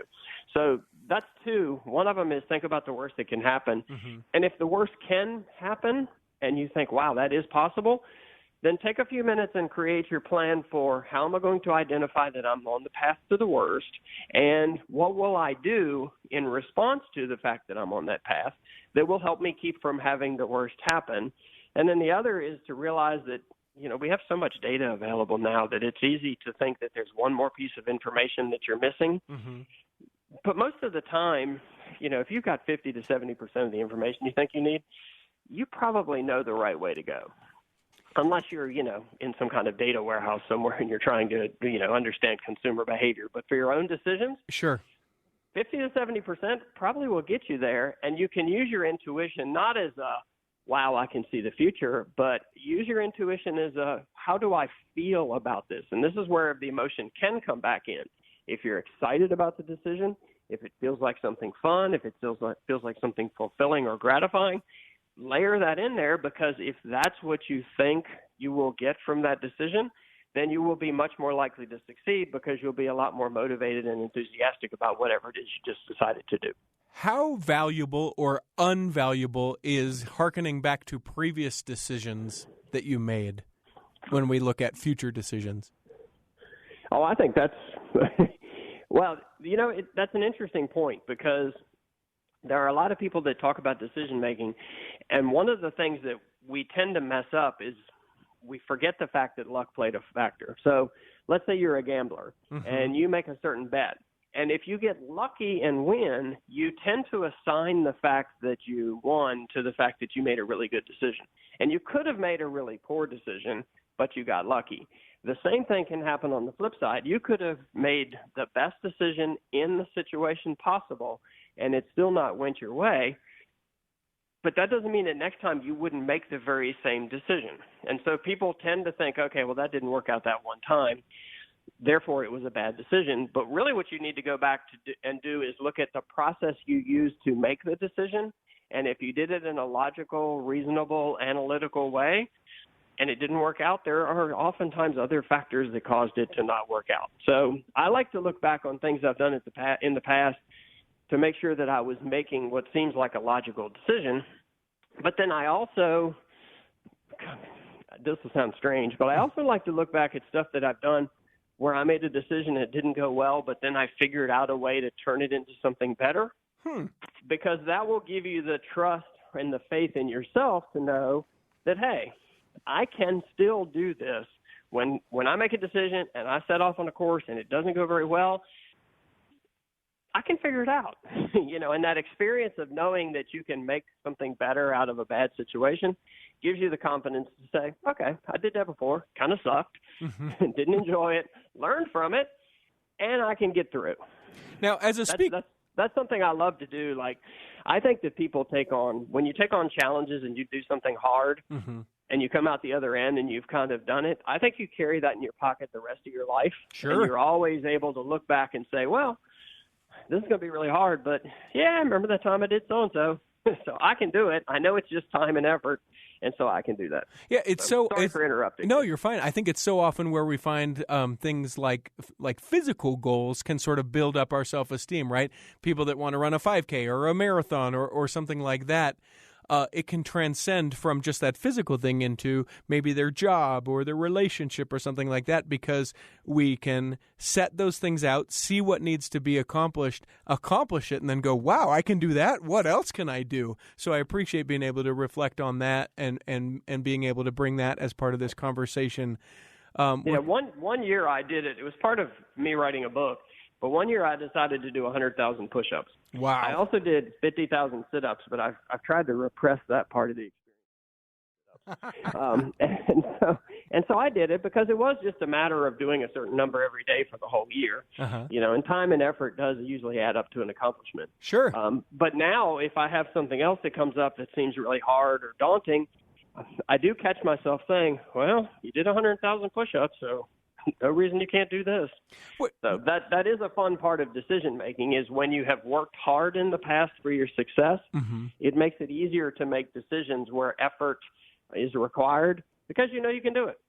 So that's two. One of them is think about the worst that can happen. Mm-hmm. And if the worst can happen and you think, wow, that is possible, then take a few minutes and create your plan for how am I going to identify that I'm on the path to the worst, and what will I do in response to the fact that I'm on that path that will help me keep from having the worst happen. And then the other is to realize that, we have so much data available now that it's easy to think that there's one more piece of information that you're missing. Mm-hmm. But most of the time, if you've got 50 to 70% of the information you think you need, you probably know the right way to go. Unless you're, in some kind of data warehouse somewhere and you're trying to, understand consumer behavior. But for your own decisions, sure, 50 to 70% probably will get you there. And you can use your intuition not as a, wow, I can see the future, but use your intuition as a, how do I feel about this? And this is where the emotion can come back in. If you're excited about the decision, if it feels like something fun, if it feels like something fulfilling or gratifying, layer that in there, because if that's what you think you will get from that decision, then you will be much more likely to succeed because you'll be a lot more motivated and enthusiastic about whatever it is you just decided to do. How valuable or unvaluable is hearkening back to previous decisions that you made when we look at future decisions? Oh, I think that's well, that's an interesting point because there are a lot of people that talk about decision making, and one of the things that we tend to mess up is we forget the fact that luck played a factor. So let's say you're a gambler mm-hmm. and you make a certain bet. And if you get lucky and win, you tend to assign the fact that you won to the fact that you made a really good decision. And you could have made a really poor decision, but you got lucky. The same thing can happen on the flip side. You could have made the best decision in the situation possible, and it still not went your way. But that doesn't mean that next time you wouldn't make the very same decision. And so people tend to think, okay, well, that didn't work out that one time, therefore it was a bad decision. But really what you need to go back to do is look at the process you used to make the decision. And if you did it in a logical, reasonable, analytical way, and it didn't work out, there are oftentimes other factors that caused it to not work out. So I like to look back on things I've done in the past to make sure that I was making what seems like a logical decision. But then I also, this will sound strange, but I also like to look back at stuff that I've done where I made a decision that didn't go well, but then I figured out a way to turn it into something better. Because that will give you the trust and the faith in yourself to know that, hey, I can still do this. When I make a decision and I set off on a course and it doesn't go very well, I can figure it out. And that experience of knowing that you can make something better out of a bad situation gives you the confidence to say, okay, I did that before, kind of sucked, didn't enjoy it, learned from it, and I can get through it. Now, as a speaker, that's something I love to do. Like, I think that people when you take on challenges and you do something hard and you come out the other end and you've kind of done it, I think you carry that in your pocket the rest of your life. Sure. And you're always able to look back and say, well, this is going to be really hard, but yeah, I remember that time I did so-and-so. So I can do it. I know it's just time and effort, and so I can do that. Yeah, Sorry for interrupting. No, you're fine. I think it's so often where we find things like physical goals can sort of build up our self-esteem, right? People that want to run a 5K or a marathon or something like that. It can transcend from just that physical thing into maybe their job or their relationship or something like that, because we can set those things out, see what needs to be accomplished, accomplish it, and then go, wow, I can do that? What else can I do? So I appreciate being able to reflect on that and being able to bring that as part of this conversation. One year I did it. It was part of me writing a book. But one year I decided to do 100,000 push-ups. Wow. I also did 50,000 sit-ups, but I've tried to repress that part of the experience. And so I did it because it was just a matter of doing a certain number every day for the whole year. And time and effort does usually add up to an accomplishment. Sure. But now if I have something else that comes up that seems really hard or daunting, I do catch myself saying, well, you did 100,000 push-ups, so no reason you can't do this. So that is a fun part of decision making, is when you have worked hard in the past for your success, it makes it easier to make decisions where effort is required because you know you can do it.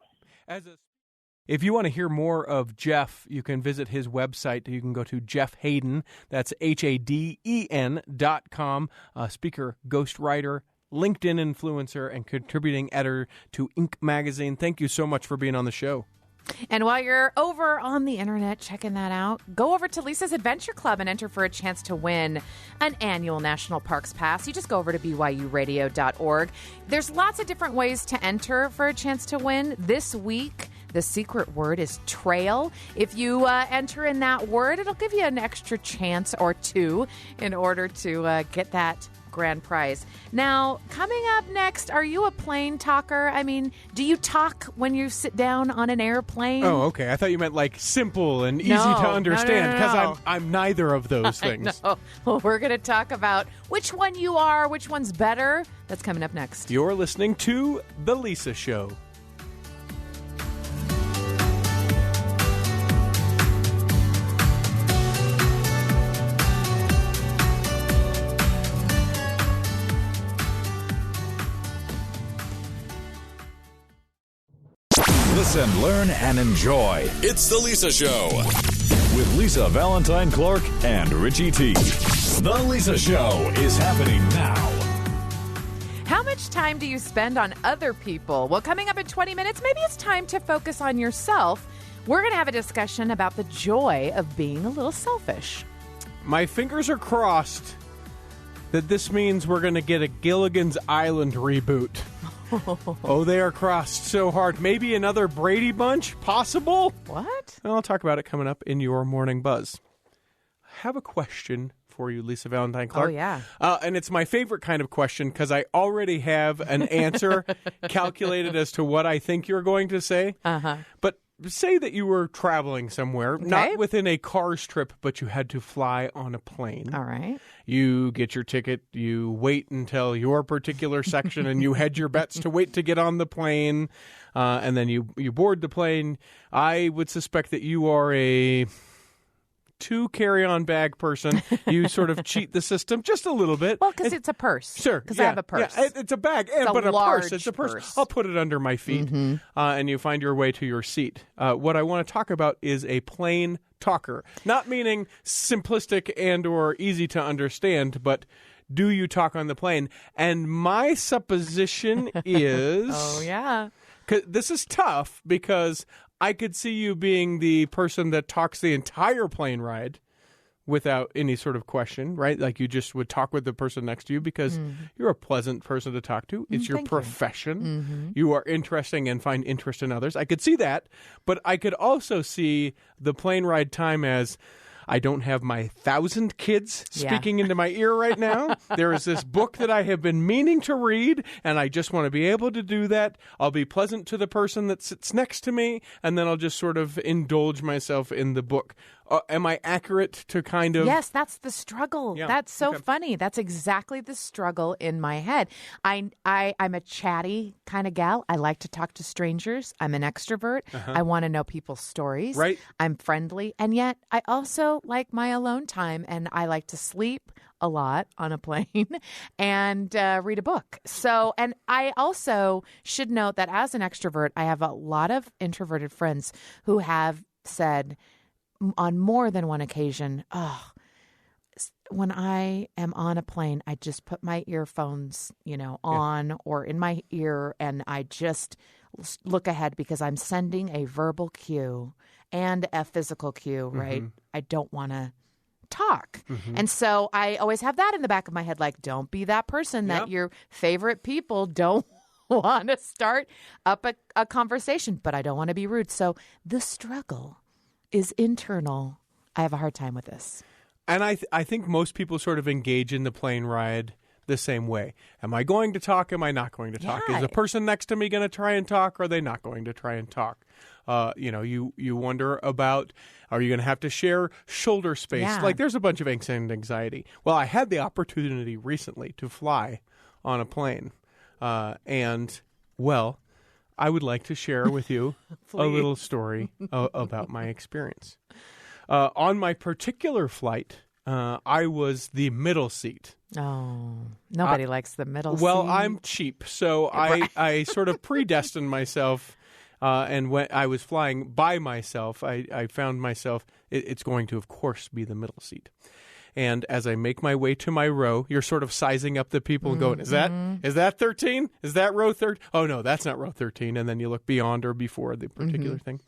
If you want to hear more of Jeff, you can visit his website. You can go to Jeff Haden. That's HADEN.com. Speaker, ghostwriter, LinkedIn influencer, and contributing editor to Inc. magazine. Thank you so much for being on the show. And while you're over on the internet checking that out, go over to Lisa's Adventure Club and enter for a chance to win an annual National Parks Pass. You just go over to BYURadio.org. There's lots of different ways to enter for a chance to win. This week, the secret word is trail. If you enter in that word, it'll give you an extra chance or two in order to get that grand prize. Now, coming up next, are you a plane talker? I mean, do you talk when you sit down on an airplane? Oh, okay. I thought you meant like simple and easy to understand, because I'm neither of those things. Well, we're going to talk about which one you are, which one's better. That's coming up next. You're listening to The Lisa Show. Listen, learn, and enjoy. It's The Lisa Show with Lisa Valentine Clark and Richie T. The Lisa Show is happening now. How much time do you spend on other people? Well, coming up in 20 minutes, maybe it's time to focus on yourself. We're going to have a discussion about the joy of being a little selfish. My fingers are crossed that this means we're going to get a Gilligan's Island reboot. Oh, they are crossed so hard. Maybe another Brady Bunch? Possible? What? Well, I'll talk about it coming up in your Morning Buzz. I have a question for you, Lisa Valentine Clark. Oh, yeah. And it's my favorite kind of question because I already have an answer calculated as to what I think you're going to say. But say that you were traveling somewhere, not within a car's trip, but you had to fly on a plane. All right. You get your ticket, you wait until your particular section, and you hedge your bets to wait to get on the plane, and then you board the plane. I would suspect that you are a too carry-on bag person. You sort of cheat the system just a little bit. Well, because it's a purse. Sure. Because I have a purse. Yeah, it's a bag, but a purse. It's a purse. Purse. I'll put it under my feet, and you find your way to your seat. What I want to talk about is a plane talker. Not meaning simplistic and or easy to understand, but do you talk on the plane? And my supposition is... Oh, yeah. 'Cause this is tough because I could see you being the person that talks the entire plane ride without any sort of question, right? Like you just would talk with the person next to you because you're a pleasant person to talk to. It's your profession. You are interesting and find interest in others. I could see that, but I could also see the plane ride time as... I don't have my 1,000 kids speaking into my ear right now. There is this book that I have been meaning to read, and I just want to be able to do that. I'll be pleasant to the person that sits next to me, and then I'll just sort of indulge myself in the book. Am I accurate to kind of... Yes, that's the struggle. Yeah. That's so funny. That's exactly the struggle in my head. I'm a chatty kind of gal. I like to talk to strangers. I'm an extrovert. I want to know people's stories. Right. I'm friendly. And yet I also like my alone time, and I like to sleep a lot on a plane and read a book. So, and I also should note that as an extrovert, I have a lot of introverted friends who have said on more than one occasion, when I am on a plane, I just put my earphones, on or in my ear, and I just look ahead because I'm sending a verbal cue and a physical cue, right? I don't want to talk. And so I always have that in the back of my head, like, don't be that person that your favorite people don't want to start up a conversation, but I don't want to be rude. So the struggle is internal. I have a hard time with this. And I think most people sort of engage in the plane ride the same way. Am I going to talk? Am I not going to talk? Yeah. Is the person next to me going to try and talk? Or are they not going to try and talk? You wonder about, are you going to have to share shoulder space? Yeah. Like there's a bunch of angst and anxiety. Well, I had the opportunity recently to fly on a plane. I would like to share with you a little story about my experience. On my particular flight, I was the middle seat. Oh, nobody likes the middle seat. Well, I'm cheap, so I sort of predestined myself, and when I was flying by myself, I found myself, it's going to, of course, be the middle seat. And as I make my way to my row, you're sort of sizing up the people and going, is that 13? Is that row 13? Oh, no, that's not row 13. And then you look beyond or before the particular thing.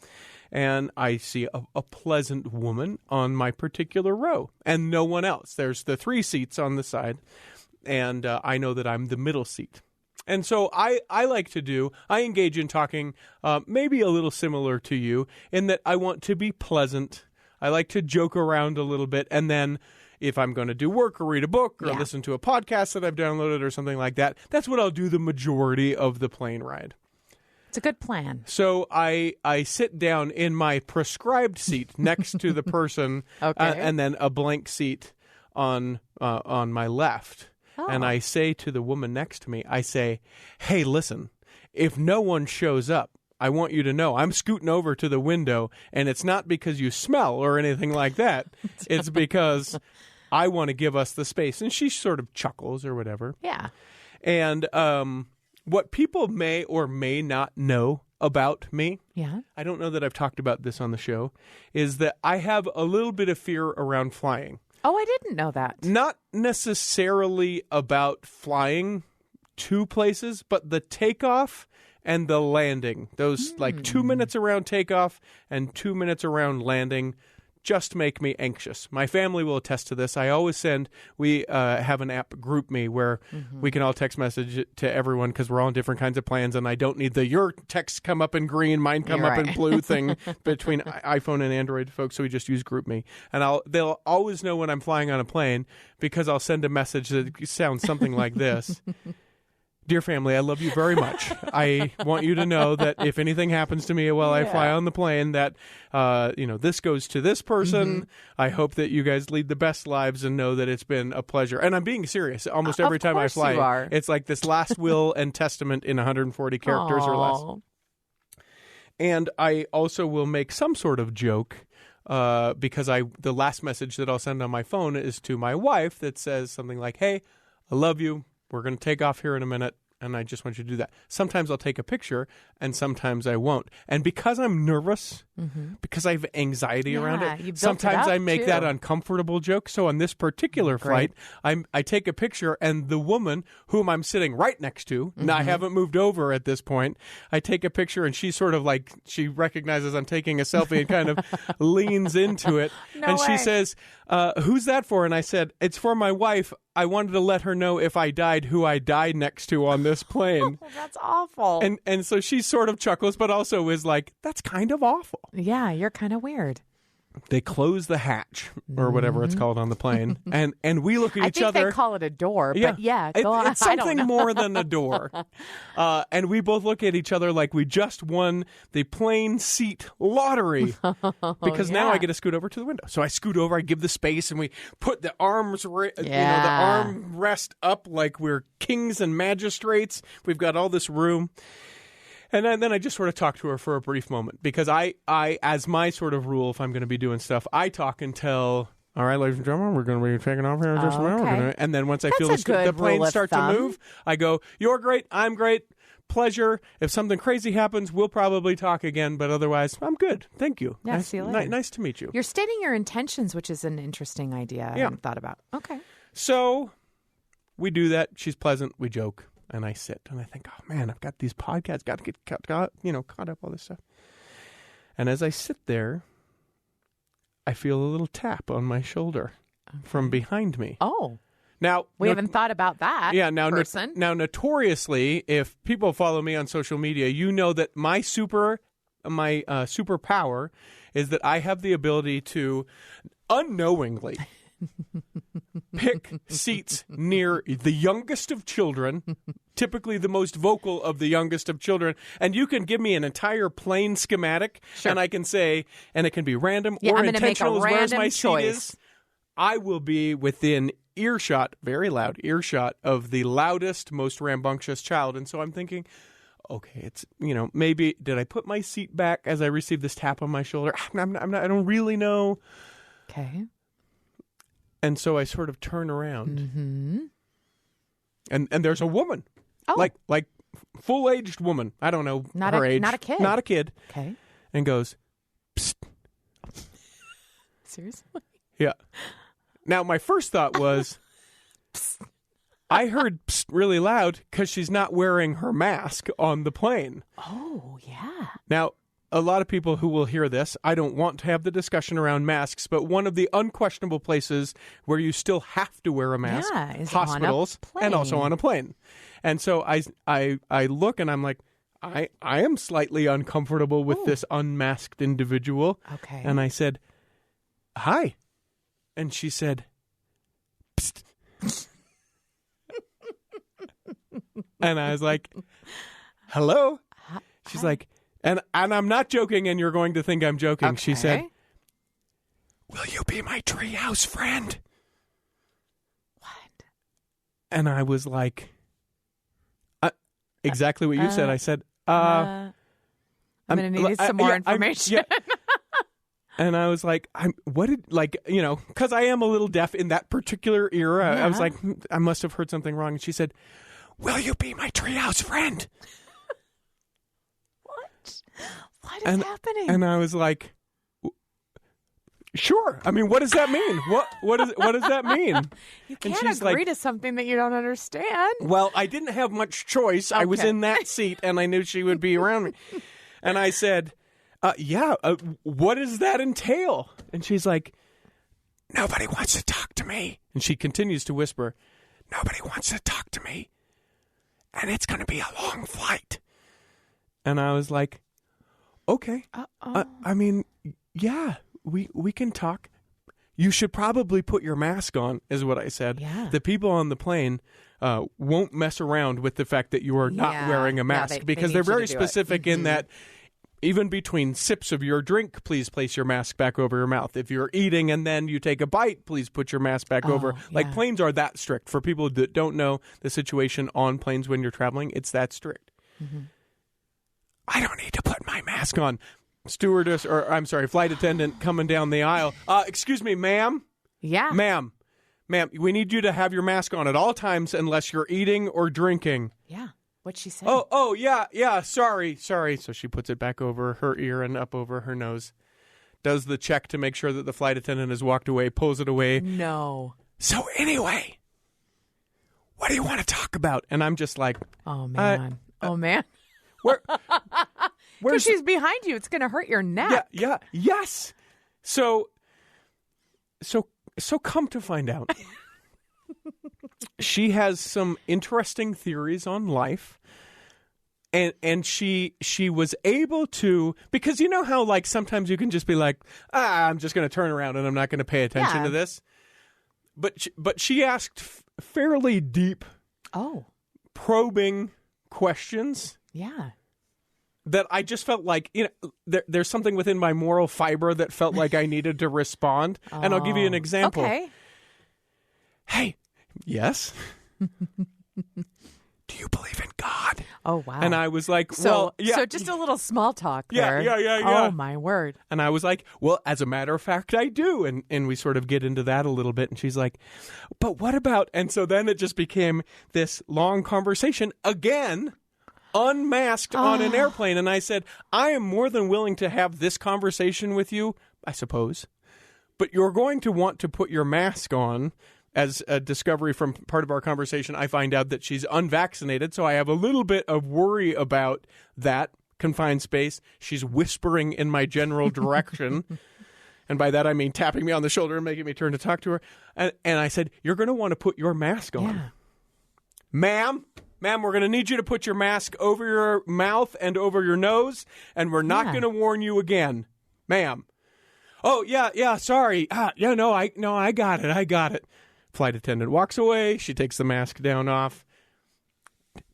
And I see a pleasant woman on my particular row and no one else. There's the 3 seats on the side, and I know that I'm the middle seat. And so I engage in talking maybe a little similar to you in that I want to be pleasant. I like to joke around a little bit, and then if I'm going to do work or read a book or listen to a podcast that I've downloaded or something like that, that's what I'll do the majority of the plane ride. It's a good plan. So I sit down in my prescribed seat next to the person, and then a blank seat on my left. Oh. And I say to the woman next to me, I say, hey, listen, if no one shows up, I want you to know I'm scooting over to the window, and it's not because you smell or anything like that. It's because I want to give us the space. And she sort of chuckles or whatever. Yeah. And what people may or may not know about me, I don't know that I've talked about this on the show, is that I have a little bit of fear around flying. Oh, I didn't know that. Not necessarily about flying to places, but the takeoff and the landing. Those like 2 minutes around takeoff and 2 minutes around landing just make me anxious. My family will attest to this. I always we have an app, GroupMe, where we can all text message to everyone because we're all on different kinds of plans, and I don't need your texts come up in green, mine come up in blue thing between iPhone and Android folks, so we just use GroupMe. And they'll always know when I'm flying on a plane because I'll send a message that sounds something like this. Dear family, I love you very much. I want you to know that if anything happens to me while I fly on the plane, that this goes to this person. I hope that you guys lead the best lives and know that it's been a pleasure. And I'm being serious. Almost every time I fly, it's like this last will and testament in 140 characters or less. And I also will make some sort of joke because the last message that I'll send on my phone is to my wife that says something like, "Hey, I love you. We're going to take off here in a minute, and I just want you to do that." Sometimes I'll take a picture, and sometimes I won't. And because I'm nervous, because I have anxiety around it, sometimes I make that uncomfortable joke. So on this particular flight, I take a picture, and the woman whom I'm sitting right next to, now I haven't moved over at this point, I take a picture, and she sort of like, she recognizes I'm taking a selfie and kind of leans into it. She says, "Who's that for?" And I said, "It's for my wife. I wanted to let her know if I died who I died next to on this plane." That's awful. And so she sort of chuckles, but also is like, "That's kind of awful." Yeah, you're kind of weird. They close the hatch, or whatever it's called on the plane, and we look at each other. I think they call it a door, but go on. It's something more than a door. And we both look at each other like we just won the plane seat lottery, because now I get to scoot over to the window. So I scoot over, I give the space, and we put the arms, the arm rest up like we're kings and magistrates. We've got all this room. And then I just sort of talk to her for a brief moment, because I as my sort of rule, if I'm going to be doing stuff, I talk until, "All right, ladies and gentlemen, we're going to be taking off here in just a minute." Okay. And then once I feel the plane start to move, I go, "You're great, I'm great, pleasure. If something crazy happens, we'll probably talk again, but otherwise, I'm good. Thank you. Yeah, see you later. Nice to meet you." You're stating your intentions, which is an interesting idea I hadn't thought about. Okay. So we do that. She's pleasant. We joke. And I sit and I think, "Oh man, I've got these podcasts, got to get caught up, all this stuff." And as I sit there, I feel a little tap on my shoulder from behind me. Oh. Now we haven't thought about that. Yeah. Now, person. Now, notoriously, if people follow me on social media, you know that my superpower is that I have the ability to unknowingly pick seats near the youngest of children, typically the most vocal of the youngest of children, and you can give me an entire plane schematic, and I can say, and it can be random or intentional, as where's my seat is. I will be within earshot, very loud earshot, of the loudest, most rambunctious child. And so I'm thinking, okay, it's, maybe did I put my seat back as I received this tap on my shoulder? I don't really know. Okay. And so I sort of turn around, and there's a woman, like full-aged woman. I don't know her age. Not a kid. Okay. And goes, "Psst." Seriously? Yeah. Now, my first thought was, I heard "psst" really loud because she's not wearing her mask on the plane. Oh, yeah. Now, a lot of people who will hear this, I don't want to have the discussion around masks, but one of the unquestionable places where you still have to wear a mask, is hospitals, and also on a plane. And so I look and I'm like, I am slightly uncomfortable with this unmasked individual. Okay. And I said, "Hi." And she said, "Psst." And I was like, "Hello?" She's like, And I'm not joking, and you're going to think I'm joking. Okay. She said, "Will you be my treehouse friend?" What? And I was like, exactly what you said. I said, I'm going to need some more information. And I was like, because I am a little deaf in that particular era. Yeah. I was like, I must have heard something wrong. And she said, "Will you be my treehouse friend?" What is happening? And I was like, "Sure." I mean, what does that mean? What does that mean? You can't agree to something that you don't understand. Well, I didn't have much choice. Okay. I was in that seat, and I knew she would be around me. And I said, what does that entail? And she's like, "Nobody wants to talk to me." And she continues to whisper, "Nobody wants to talk to me. And it's going to be a long flight." And I was like, "Okay. I mean, yeah, we can talk. You should probably put your mask on," is what I said. Yeah. The people on the plane won't mess around with the fact that you are not wearing a mask because they're very specific in that even between sips of your drink, please place your mask back over your mouth. If you're eating and then you take a bite, please put your mask back over. Like, planes are that strict. For people that don't know the situation on planes when you're traveling, it's that strict. Mm-hmm. I don't need to put my mask on. stewardess, or I'm sorry, flight attendant coming down the aisle. Excuse me, ma'am? Yeah. Ma'am, we need you to have your mask on at all times unless you're eating or drinking. Yeah. What'd she say? Oh, yeah, sorry. So she puts it back over her ear and up over her nose. Does the check to make sure that the flight attendant has walked away, pulls it away. No. So anyway, what do you want to talk about? And I'm just like, oh, man. where? Because she's behind you. It's going to hurt your neck. Yes. So come to find out, she has some interesting theories on life. And she was able to, because you know how like sometimes you can just be like, I'm just going to turn around and I'm not going to pay attention to this. But she asked fairly deep, probing questions. Yeah. That I just felt like, there's something within my moral fiber that felt like I needed to respond. And I'll give you an example. Okay. Hey, yes. Do you believe in God? Oh, wow. And I was like, so just a little small talk there. Yeah. Oh, my word. And I was like, well, as a matter of fact, I do. And we sort of get into that a little bit. And she's like, but what about? And so then it just became this long conversation again, unmasked on an airplane. And I said, I am more than willing to have this conversation with you, I suppose. But you're going to want to put your mask on. As a discovery from part of our conversation, I find out that she's unvaccinated, so I have a little bit of worry about that confined space. She's whispering in my general direction, and by that I mean tapping me on the shoulder and making me turn to talk to her. And I said, you're going to want to put your mask on. Yeah. Ma'am, we're going to need you to put your mask over your mouth and over your nose, and we're not going to warn you again. Ma'am. Oh, yeah, sorry. I got it. Flight attendant walks away. She takes the mask down off.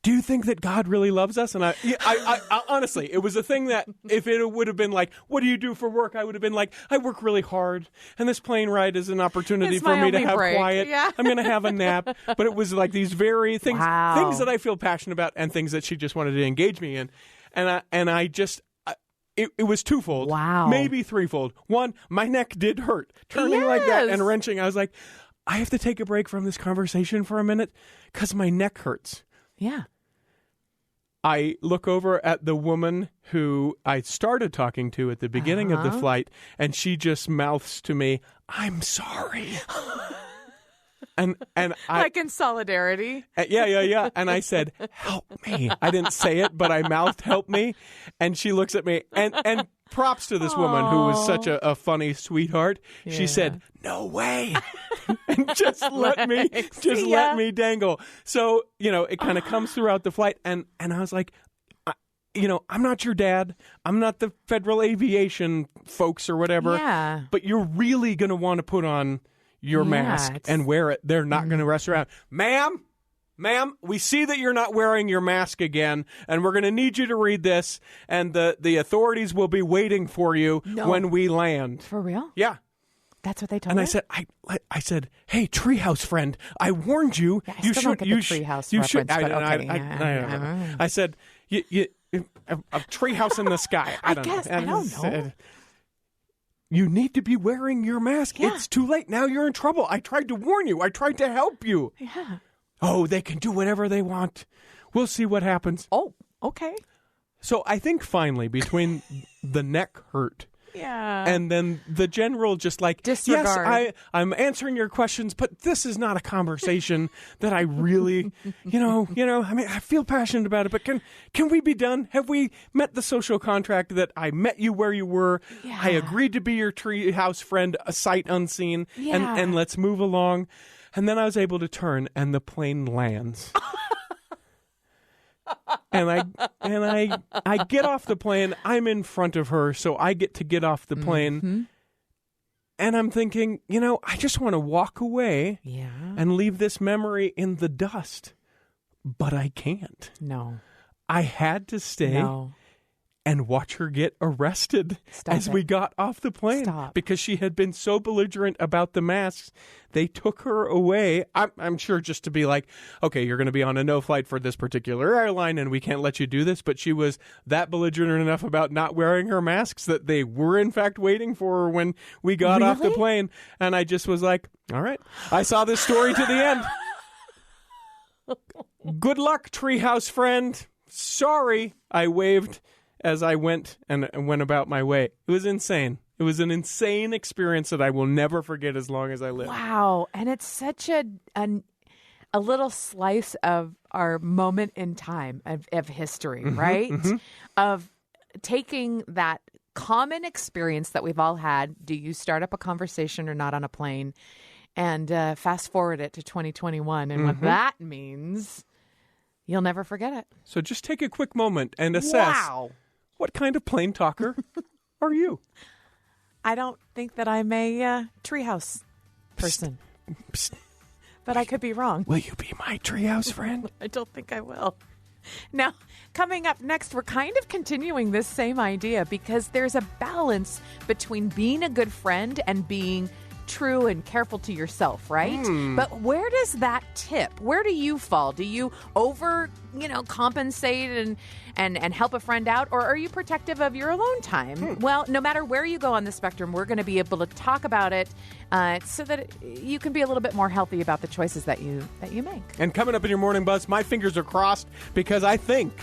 Do you think that God really loves us? And I honestly, it was a thing that if it would have been like, what do you do for work? I would have been like, I work really hard. And this plane ride is an opportunity for me to have quiet. Yeah. I'm going to have a nap. But it was like these very things that I feel passionate about and things that she just wanted to engage me in. And I just... It was twofold. Wow. Maybe threefold. One, my neck did hurt. Turning like that and wrenching. I was like, I have to take a break from this conversation for a minute because my neck hurts. Yeah. I look over at the woman who I started talking to at the beginning of the flight, and she just mouths to me, I'm sorry. And I, like in solidarity. Yeah. And I said, help me. I didn't say it, but I mouthed, help me. And she looks at me, and props to this woman who was such a funny sweetheart. Yeah. She said, no way. And just let me dangle. So, it kind of comes throughout the flight. And I was like, I'm not your dad. I'm not the Federal Aviation folks or whatever. Yeah. But you're really going to want to put on your mask and wear it. They're not going to rush around. Ma'am, we see that you're not wearing your mask again, and we're going to need you to read this, and the authorities will be waiting for you when we land. For real? Yeah. That's what they told and her? I said, hey, treehouse friend, I warned you. Yeah, you should. You should. I said, a treehouse in the sky. I don't know. You need to be wearing your mask. Yeah. It's too late. Now you're in trouble. I tried to warn you. I tried to help you. Yeah. Oh, they can do whatever they want. We'll see what happens. Oh, okay. So I think finally, between the neck hurt and then the general just like, disregard. Yes, I'm answering your questions, but this is not a conversation that I really, I mean, I feel passionate about it, but can we be done? Have we met the social contract that I met you where you were? Yeah. I agreed to be your treehouse friend, a sight unseen, and let's move along. And then I was able to turn, and the plane lands. And I get off the plane. I'm in front of her, so I get to get off the plane. Mm-hmm. And I'm thinking, I just want to walk away and leave this memory in the dust. But I can't. No. I had to stay. No. and watch her get arrested as we got off the plane. Because she had been so belligerent about the masks. They took her away, I'm sure just to be like, okay, you're going to be on a no flight for this particular airline and we can't let you do this. But she was that belligerent enough about not wearing her masks that they were in fact waiting for her when we got off the plane. And I just was like, all right, I saw this story to the end. Good luck, treehouse friend. Sorry, I waved as I went about my way. It was insane. It was an insane experience that I will never forget as long as I live. Wow. And it's such a little slice of our moment in time of history, right? Mm-hmm. Of taking that common experience that we've all had. Do you start up a conversation or not on a plane? And fast forward it to 2021. And what that means, you'll never forget it. So just take a quick moment and assess, what kind of plane talker are you? I don't think that I'm a treehouse person. Psst. But I could be wrong. Will you be my treehouse friend? I don't think I will. Now, coming up next, we're kind of continuing this same idea because there's a balance between being a good friend and being true and careful to yourself, right? But where does that tip? Where do you fall? Do you compensate and help a friend out, or are you protective of your alone time? Well, no matter where you go on the spectrum, we're going to be able to talk about it so that you can be a little bit more healthy about the choices that you make. And coming up in your Morning Buzz, my fingers are crossed because I think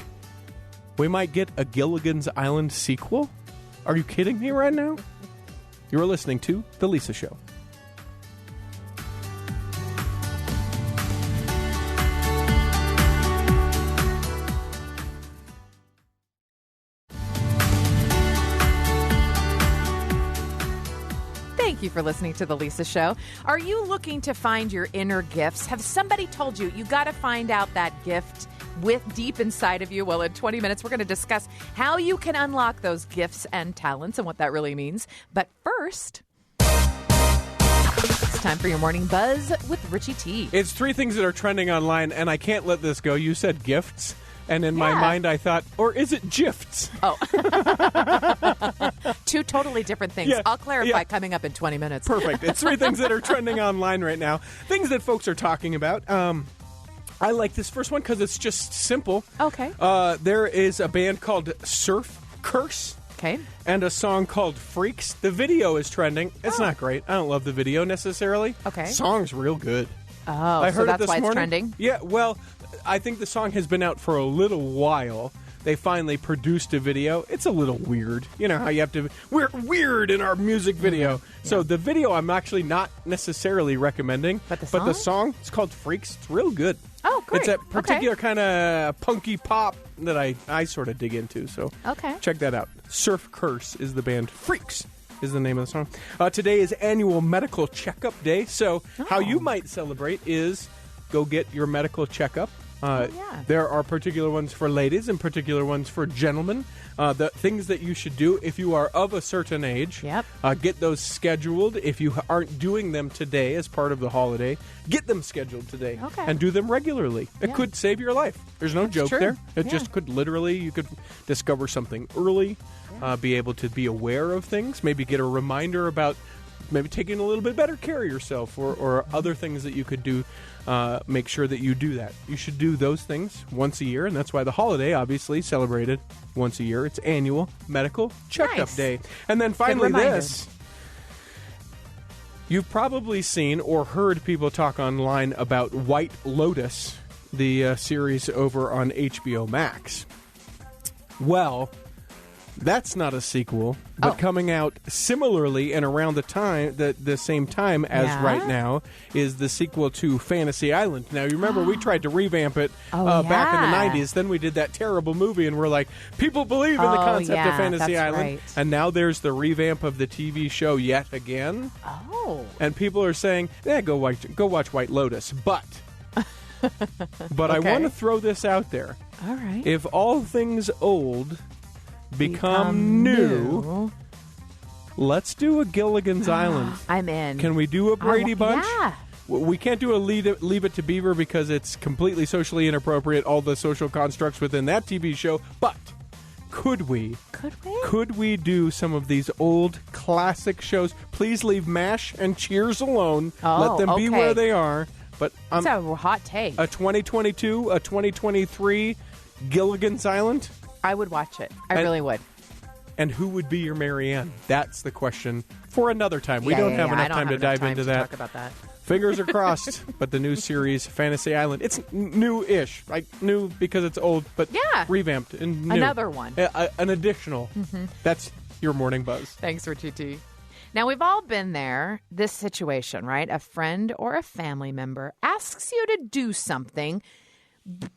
we might get a Gilligan's Island sequel. Are you kidding me right now? You're listening to The Lisa Show. Thank you for listening to The Lisa Show. Are you looking to find your inner gifts? Have somebody told you got to find out that gift with deep inside of you? Well, in 20 minutes, we're going to discuss how you can unlock those gifts and talents and what that really means. But first, it's time for your Morning Buzz with Richie T. It's 3 things that are trending online, and I can't let this go. You said gifts. And in my mind, I thought, or is it gifts? Oh. 2 totally different things. Yeah, I'll clarify coming up in 20 minutes. Perfect. It's 3 things that are trending online right now. Things that folks are talking about. I like this first one because it's just simple. Okay. There is a band called Surf Curse. Okay. And a song called Freaks. The video is trending. It's not great. I don't love the video necessarily. Okay. Song's real good. Oh, I heard so that's it this why it's morning. trending? Yeah, well, I think the song has been out for a little while. They finally produced a video. It's a little weird. You know how you have to... We're weird in our music video. Yeah. So the video I'm actually not necessarily recommending. But the song, it's called Freaks. It's real good. Oh, great. It's a particular kind of punky pop that I sort of dig into. So check that out. Surf Curse is the band. Freaks is the name of the song. Today is annual medical checkup day. So how you might celebrate is go get your medical checkup. There are particular ones for ladies and particular ones for gentlemen. The things that you should do if you are of a certain age. Get those scheduled. If you aren't doing them today as part of the holiday, get them scheduled today and do them regularly. It could save your life. There's no joke there. It just could literally, you could discover something early, be able to be aware of things, maybe get a reminder about maybe taking a little bit better care of yourself or other things that you could do. Make sure that you do that. You should do those things once a year, and that's why the holiday, obviously, celebrated once a year. It's annual medical checkup day. And then finally this. You've probably seen or heard people talk online about White Lotus, the series over on HBO Max. Well, that's not a sequel, but coming out similarly and around the same time as right now is the sequel to Fantasy Island. Now, you remember we tried to revamp it back in the 90s. Then we did that terrible movie, and we're like, people believe in the concept of Fantasy Island. Right. And now there's the revamp of the TV show yet again. Oh. And people are saying, go watch White Lotus. But I want to throw this out there. All right. If all things old become new. Let's do a Gilligan's Island. I'm in. Can we do a Brady Bunch? Yeah. We can't do a Leave It to Beaver because it's completely socially inappropriate, all the social constructs within that TV show. But Could we? Could we? Could we do some of these old classic shows? Please leave MASH and Cheers alone. Let them be where they are. But It's a hot take. A 2022, a 2023 Gilligan's Island? I would watch it. I really would. And who would be your Marianne? That's the question for another time. We don't have enough time to dive into that. Talk about that. Fingers are crossed. But the new series, Fantasy Island, it's new-ish. Like new because it's old, but revamped and new. Another one. An additional. That's your morning buzz. Thanks, Richie T. Now, we've all been there, this situation, right? A friend or a family member asks you to do something,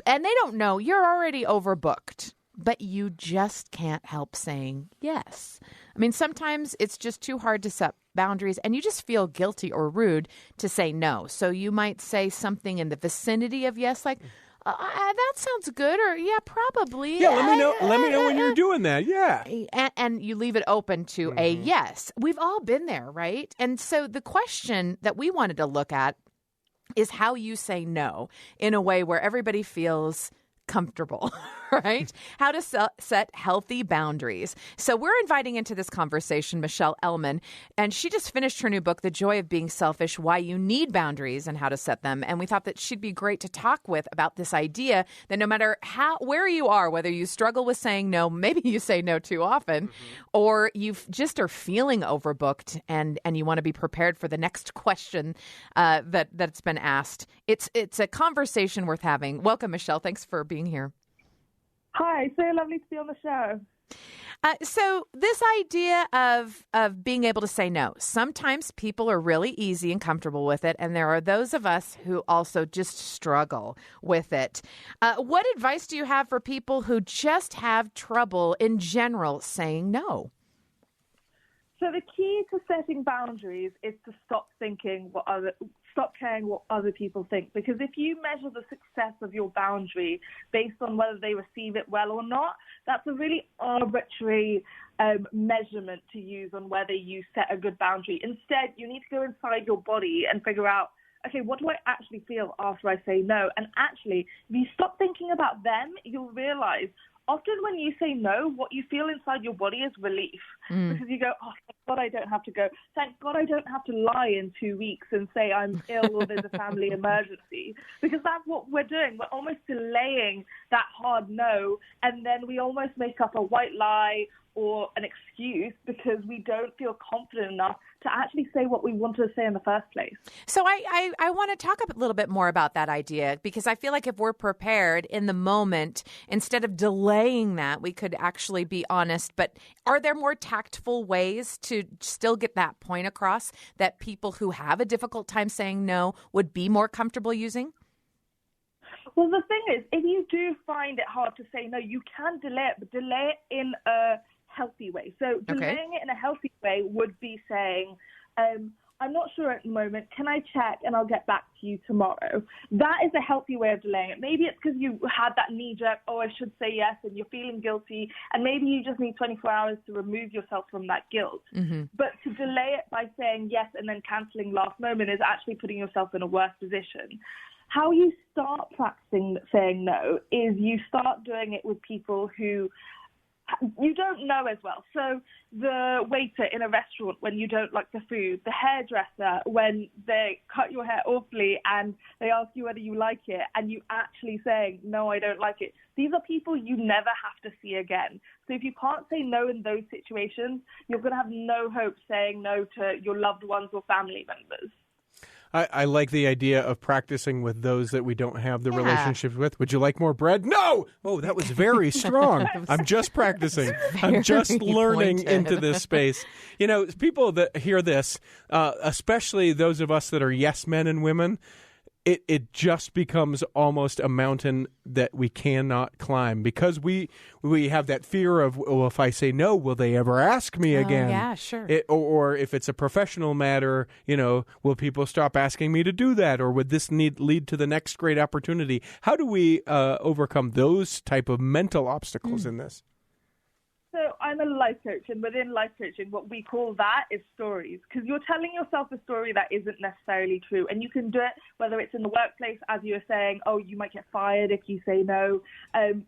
and they don't know you're already overbooked, but you just can't help saying yes. I mean, sometimes it's just too hard to set boundaries, and you just feel guilty or rude to say no. So you might say something in the vicinity of yes, like, that sounds good, or yeah, probably. Yeah, let me know when you're doing that. Yeah. And you leave it open to a yes. We've all been there, right? And so the question that we wanted to look at is how you say no in a way where everybody feels comfortable, right? How to set healthy boundaries. So we're inviting into this conversation Michelle Elman, and she just finished her new book, The Joy of Being Selfish, Why You Need Boundaries and How to Set Them. And we thought that she'd be great to talk with about this idea that no matter where you are, whether you struggle with saying no, maybe you say no too often, or you just are feeling overbooked and you want to be prepared for the next question that's been asked. It's a conversation worth having. Welcome, Michelle. Thanks for being here. Hi, so lovely to be on the show. So this idea of being able to say no, sometimes people are really easy and comfortable with it, and there are those of us who also just struggle with it. What advice do you have for people who just have trouble in general saying no? So the key to setting boundaries is to stop caring what other people think. Because if you measure the success of your boundary based on whether they receive it well or not, that's a really arbitrary measurement to use on whether you set a good boundary. Instead, you need to go inside your body and figure out, okay, what do I actually feel after I say no? And actually, if you stop thinking about them, you'll realize often when you say no, what you feel inside your body is relief. Because you go, oh, thank God I don't have to go. Thank God I don't have to lie in 2 weeks and say I'm ill or there's a family emergency. Because that's what we're doing. We're almost delaying that hard no, and then we almost make up a white lie or an excuse because we don't feel confident enough to actually say what we want to say in the first place. So I want to talk a little bit more about that idea, because I feel like if we're prepared in the moment, instead of delaying that, we could actually be honest. But are there more tactful ways to still get that point across that people who have a difficult time saying no would be more comfortable using? Well, the thing is, if you do find it hard to say no, you can delay it, but delay it in a healthy way. So delaying it in a healthy way would be saying, I'm not sure at the moment. Can I check and I'll get back to you tomorrow? That is a healthy way of delaying it. Maybe it's because you had that knee-jerk, oh, I should say yes, and you're feeling guilty, and maybe you just need 24 hours to remove yourself from that guilt. But to delay it by saying yes and then cancelling last moment is actually putting yourself in a worse position. How you start practicing saying no is you start doing it with people who you don't know as well. So the waiter in a restaurant when you don't like the food, the hairdresser when they cut your hair awfully and they ask you whether you like it and you actually saying, no, I don't like it. These are people you never have to see again. So if you can't say no in those situations, you're going to have no hope saying no to your loved ones or family members. I like the idea of practicing with those that we don't have the relationships with. Would you like more bread? No! Oh, that was very strong. I'm just practicing. I'm just learning into this space. You know, people that hear this, especially those of us that are yes men and women, it just becomes almost a mountain that we cannot climb because we have that fear of, well, if I say no, will they ever ask me again? Yeah, sure. Or if it's a professional matter, you know, will people stop asking me to do that? Or would this lead to the next great opportunity? How do we overcome those type of mental obstacles in this? So I'm a life coach, and within life coaching, what we call that is stories, because you're telling yourself a story that isn't necessarily true. And you can do it, whether it's in the workplace, as you were saying, oh, you might get fired if you say no.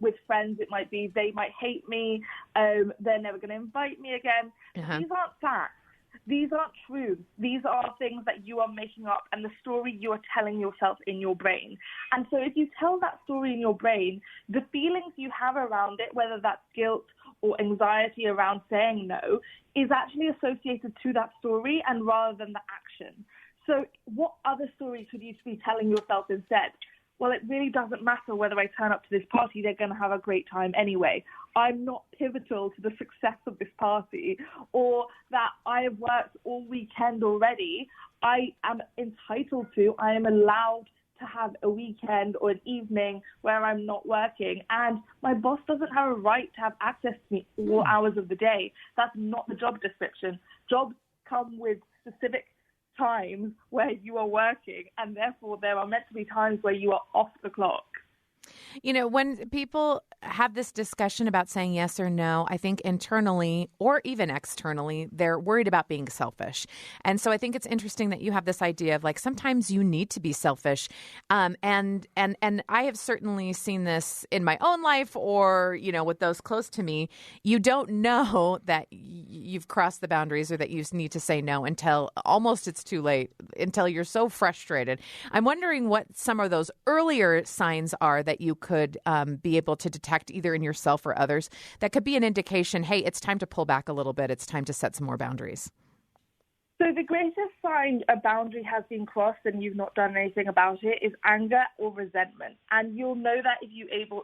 With friends, it might be they might hate me. They're never going to invite me again. Uh-huh. These aren't facts. These aren't true. These are things that you are making up and the story you are telling yourself in your brain. And so if you tell that story in your brain, the feelings you have around it, whether that's guilt or anxiety around saying no, is actually associated to that story and rather than the action. So what other story could you be telling yourself instead? Well, it really doesn't matter whether I turn up to this party, they're going to have a great time anyway. I'm not pivotal to the success of this party, or that I have worked all weekend already. I am entitled to, I am allowed to have a weekend or an evening where I'm not working, and my boss doesn't have a right to have access to me all hours of the day. That's not the job description. Jobs come with specific times where you are working, and therefore there are meant to be times where you are off the clock. You know, when people have this discussion about saying yes or no, I think internally or even externally, they're worried about being selfish. And so I think it's interesting that you have this idea of like sometimes you need to be selfish. And I have certainly seen this in my own life or, you know, with those close to me. You don't know that you've crossed the boundaries or that you need to say no until almost it's too late, until you're so frustrated. I'm wondering what some of those earlier signs are that you could be able to detect either in yourself or others that could be an indication, hey, it's time to pull back a little bit. It's time to set some more boundaries. So the greatest sign a boundary has been crossed and you've not done anything about it is anger or resentment. And you'll know that if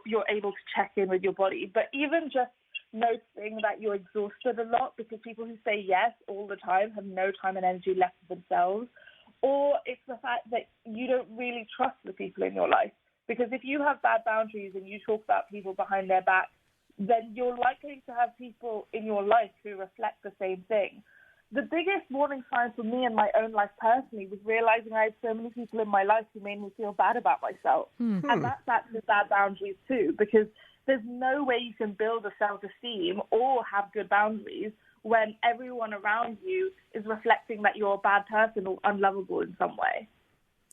you're able to check in with your body. But even just noticing that you're exhausted a lot, because people who say yes all the time have no time and energy left for themselves, or it's the fact that you don't really trust the people in your life. Because if you have bad boundaries and you talk about people behind their back, then you're likely to have people in your life who reflect the same thing. The biggest warning sign for me in my own life personally was realizing I had so many people in my life who made me feel bad about myself. Mm-hmm. And that's actually bad boundaries too, because there's no way you can build a self-esteem or have good boundaries when everyone around you is reflecting that you're a bad person or unlovable in some way.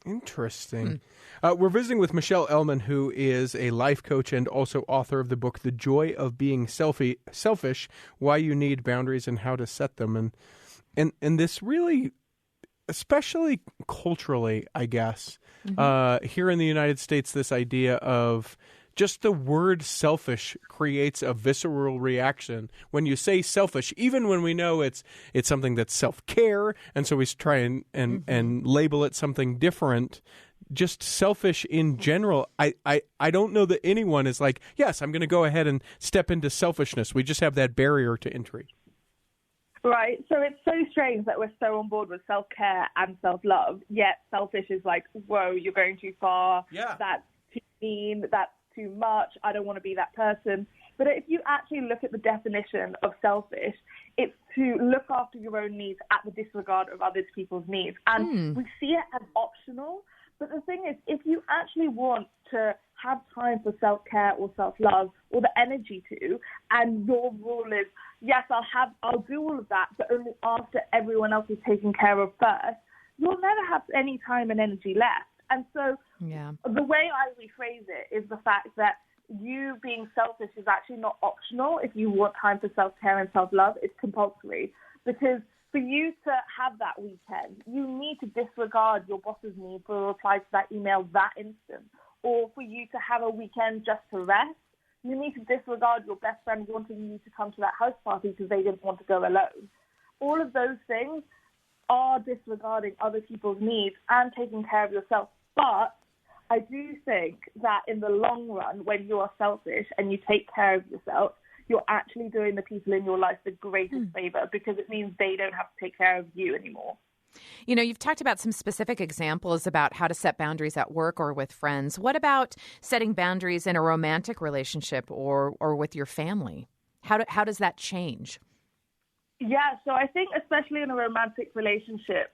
Interesting. We're visiting with Michelle Elman, who is a life coach and also author of the book, The Joy of Being Selfish, Why You Need Boundaries and How to Set Them. And this really, especially culturally, I guess, here in the United States, this idea of just the word selfish creates a visceral reaction. When you say selfish, even when we know it's something that's self-care, and so we try and label it something different, just selfish in general, I don't know that anyone is like, yes, I'm going to go ahead and step into selfishness. We just have that barrier to entry. Right. So it's so strange that we're so on board with self-care and self-love, yet selfish is like, whoa, you're going too far. Yeah. That's too mean. That's too much. I don't want to be that person. But if you actually look at the definition of selfish, it's to look after your own needs at the disregard of other people's needs. And we see it as optional. But the thing is, if you actually want to have time for self-care or self-love or the energy to, and your rule is, yes, I'll do all of that, but only after everyone else is taken care of first, you'll never have any time and energy left. And so the way I rephrase it is the fact that you being selfish is actually not optional. If you want time for self-care and self-love, it's compulsory. Because for you to have that weekend, you need to disregard your boss's need for a reply to that email that instant. Or for you to have a weekend just to rest, you need to disregard your best friend wanting you to come to that house party because they didn't want to go alone. All of those things are disregarding other people's needs and taking care of yourself. But I do think that in the long run, when you are selfish and you take care of yourself, you're actually doing the people in your life the greatest favor, because it means they don't have to take care of you anymore. You know, you've talked about some specific examples about how to set boundaries at work or with friends. What about setting boundaries in a romantic relationship or with your family? How does that change? Yeah, so I think especially in a romantic relationship,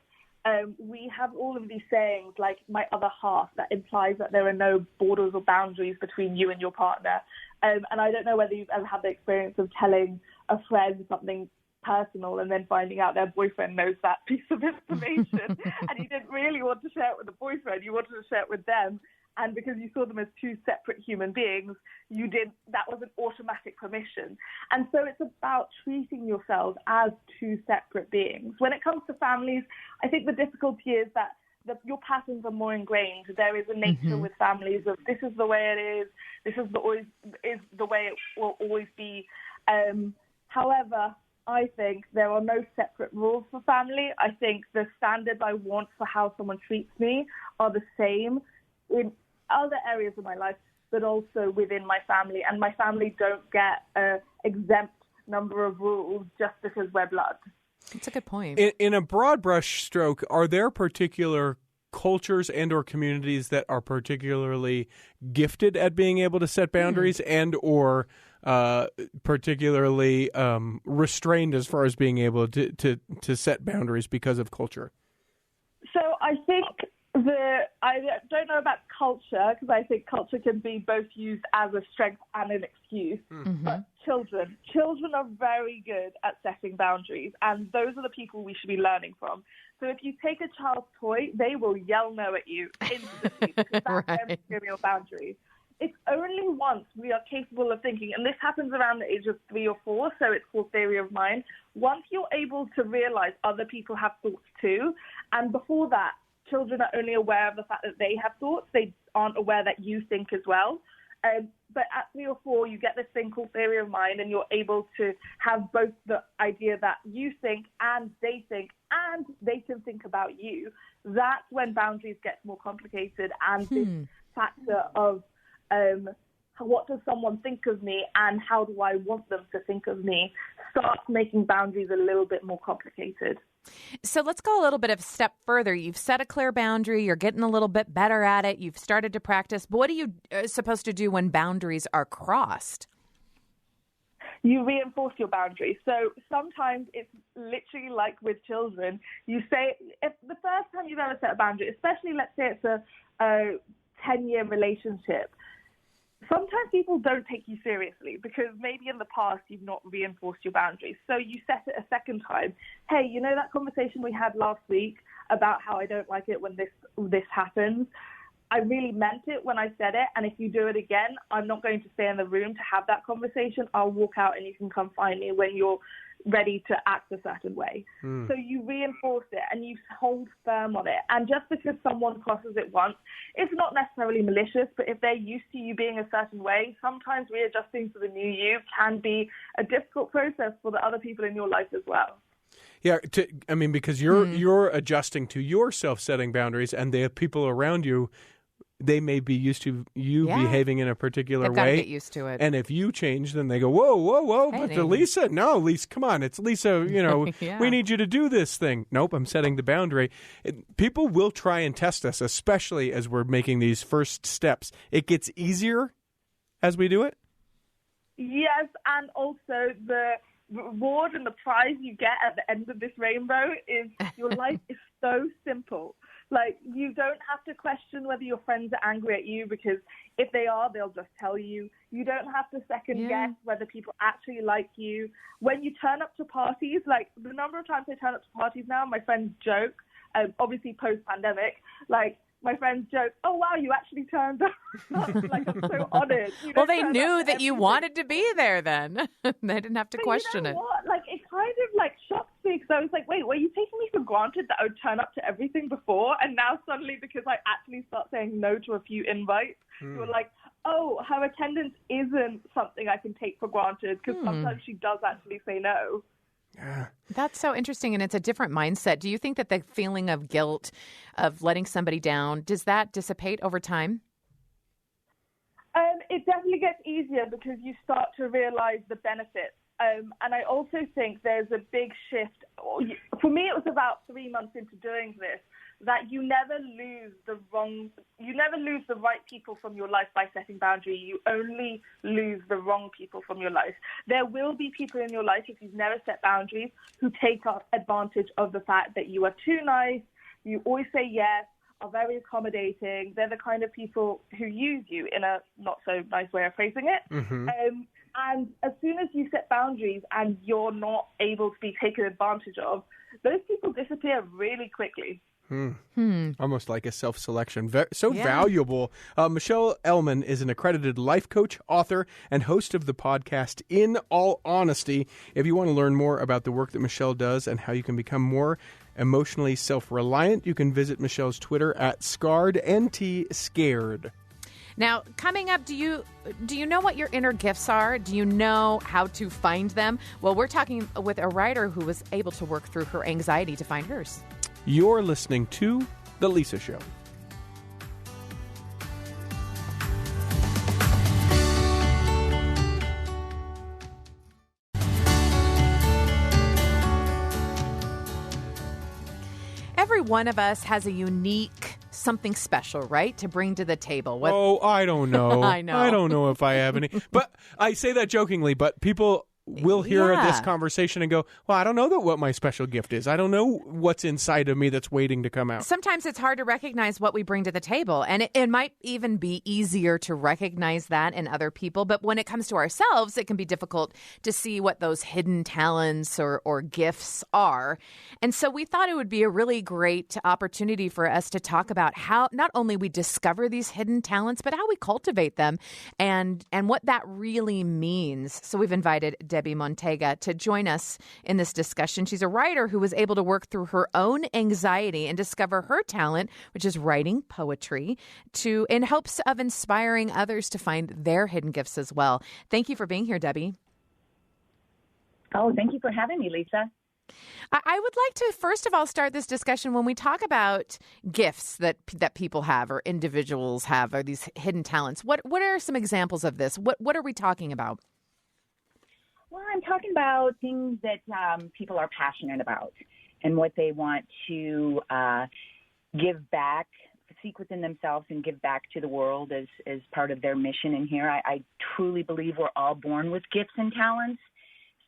we have all of these sayings like "my other half" that implies that there are no borders or boundaries between you and your partner. And I don't know whether you've ever had the experience of telling a friend something personal and then finding out their boyfriend knows that piece of information and you didn't really want to share it with the boyfriend, you wanted to share it with them. And because you saw them as two separate human beings, that was an automatic permission. And so it's about treating yourselves as two separate beings. When it comes to families, I think the difficulty is that your patterns are more ingrained. There is a nature with families of this is the way it is, this is the way it will always be. However, I think there are no separate rules for family. I think the standards I want for how someone treats me are the same in other areas of my life, but also within my family. And my family don't get an exempt number of rules just because we're blood. That's a good point. In a broad brush stroke, are there particular cultures and or communities that are particularly gifted at being able to set boundaries and or particularly restrained as far as being able to set boundaries because of culture? So I think I don't know about culture, because I think culture can be both used as a strength and an excuse. But children are very good at setting boundaries, and those are the people we should be learning from. So if you take a child's toy, they will yell no at you instantly because that's their material boundary. It's only once we are capable of thinking, and this happens around the age of 3 or 4, so it's called theory of mind. Once you're able to realize other people have thoughts too, and before that, children are only aware of the fact that they have thoughts. They aren't aware that you think as well. But at 3 or 4, you get this thing called theory of mind, and you're able to have both the idea that you think and they can think about you. That's when boundaries get more complicated, and this factor of what does someone think of me and how do I want them to think of me starts making boundaries a little bit more complicated. So let's go a little bit of a step further. You've set a clear boundary. You're getting a little bit better at it. You've started to practice. What are you supposed to do when boundaries are crossed? You reinforce your boundaries. So sometimes it's literally like with children. You say, if the first time you've ever set a boundary, especially let's say it's a 10-year relationship, sometimes people don't take you seriously because maybe in the past you've not reinforced your boundaries. So you set it a second time. Hey, you know that conversation we had last week about how I don't like it when this happens? I really meant it when I said it, and if you do it again, I'm not going to stay in the room to have that conversation. I'll walk out and you can come find me when you're ready to act a certain way. So you reinforce it and you hold firm on it. And just because someone crosses it once, it's not necessarily malicious, but if they're used to you being a certain way, sometimes readjusting to the new you can be a difficult process for the other people in your life as well. Yeah, because you're adjusting to yourself setting boundaries, and the people around you, they may be used to you behaving in a particular They've way. got to get used to it. And if you change, then they go, whoa, Hey, but Lisa, no, Lisa, come on, it's Lisa, we need you to do this thing. Nope, I'm setting the boundary. People will try and test us, especially as we're making these first steps. It gets easier as we do it? Yes, and also the reward and the prize you get at the end of this rainbow is your life is so simple. Like, you don't have to question whether your friends are angry at you, because if they are, they'll just tell you. You don't have to second guess whether people actually like you. When you turn up to parties, like the number of times I turn up to parties now, my friends joke, obviously post-pandemic, like my friends joke, oh, wow, you actually turned up. Like, I'm so honored. Well, they knew that you wanted to be there then. They didn't have to question it. it. What? Like, it kind of shocked me, because I was like, wait, were you taking me for granted that I would turn up to everything before? And now suddenly, because I actually start saying no to a few invites, you're like, oh, her attendance isn't something I can take for granted, because sometimes she does actually say no. Yeah. That's so interesting, and it's a different mindset. Do you think that the feeling of guilt of letting somebody down, does that dissipate over time? It definitely gets easier because you start to realize the benefits. And I also think there's a big shift. For me, it was about 3 months into doing this, that you never lose the right people from your life by setting boundaries. You only lose the wrong people from your life. There will be people in your life, if you've never set boundaries, who take advantage of the fact that you are too nice, you always say yes, are very accommodating. They're the kind of people who use you in a not so nice way of phrasing it. Mm-hmm. And as soon as you set boundaries and you're not able to be taken advantage of, those people disappear really quickly. Almost like a self-selection. Valuable. Michelle Elman is an accredited life coach, author, and host of the podcast In All Honesty. If you want to learn more about the work that Michelle does and how you can become more emotionally self-reliant, you can visit Michelle's Twitter at ScarredNTScared. Now, coming up, do you know what your inner gifts are? Do you know how to find them? Well, we're talking with a writer who was able to work through her anxiety to find hers. You're listening to The Lisa Show. Every one of us has a unique something special, right, to bring to the table. I don't know. I know. I don't know if I have any. But I say that jokingly, but people will hear this conversation and go, well, I don't know what my special gift is. I don't know what's inside of me that's waiting to come out. Sometimes it's hard to recognize what we bring to the table, and it might even be easier to recognize that in other people. But when it comes to ourselves, it can be difficult to see what those hidden talents or gifts are. And so we thought it would be a really great opportunity for us to talk about how not only we discover these hidden talents, but how we cultivate them and what that really means. So we've invited Debbie Montega to join us in this discussion. She's a writer who was able to work through her own anxiety and discover her talent, which is writing poetry, in hopes of inspiring others to find their hidden gifts as well. Thank you for being here, Debbie. Oh, thank you for having me, Lisa. I would like to, first of all, start this discussion when we talk about gifts that people have or individuals have or these hidden talents. What are some examples of this? What are we talking about? Well, I'm talking about things that people are passionate about and what they want to give back, seek within themselves and give back to the world as part of their mission in here. I truly believe we're all born with gifts and talents.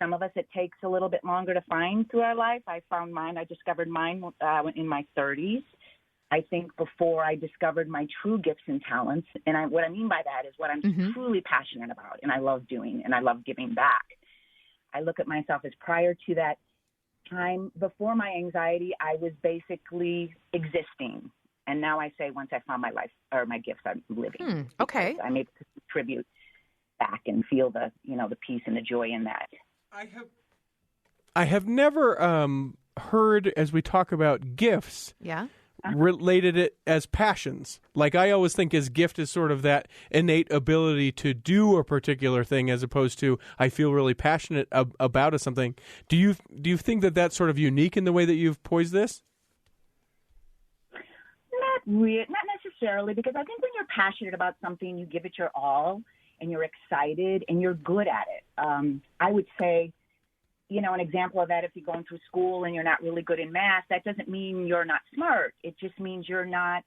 Some of us, it takes a little bit longer to find through our life. I discovered mine in my 30s. I think before I discovered my true gifts and talents. And what I mean by that is what I'm truly passionate about and I love doing and I love giving back. I look at myself as prior to that time, before my anxiety, I was basically existing. And now I say once I found my life or my gifts, I'm living. Okay. I'm able to contribute back and feel the peace and the joy in that. I have never heard, as we talk about gifts, related it as passions. Like I always think as gift is sort of that innate ability to do a particular thing, as opposed to I feel really passionate about something. Do you think that that's sort of unique in the way that you've poised this? Not necessarily, because I think when you're passionate about something, you give it your all. And you're excited and you're good at it. I would say, an example of that, if you're going through school and you're not really good in math, that doesn't mean you're not smart. It just means you're not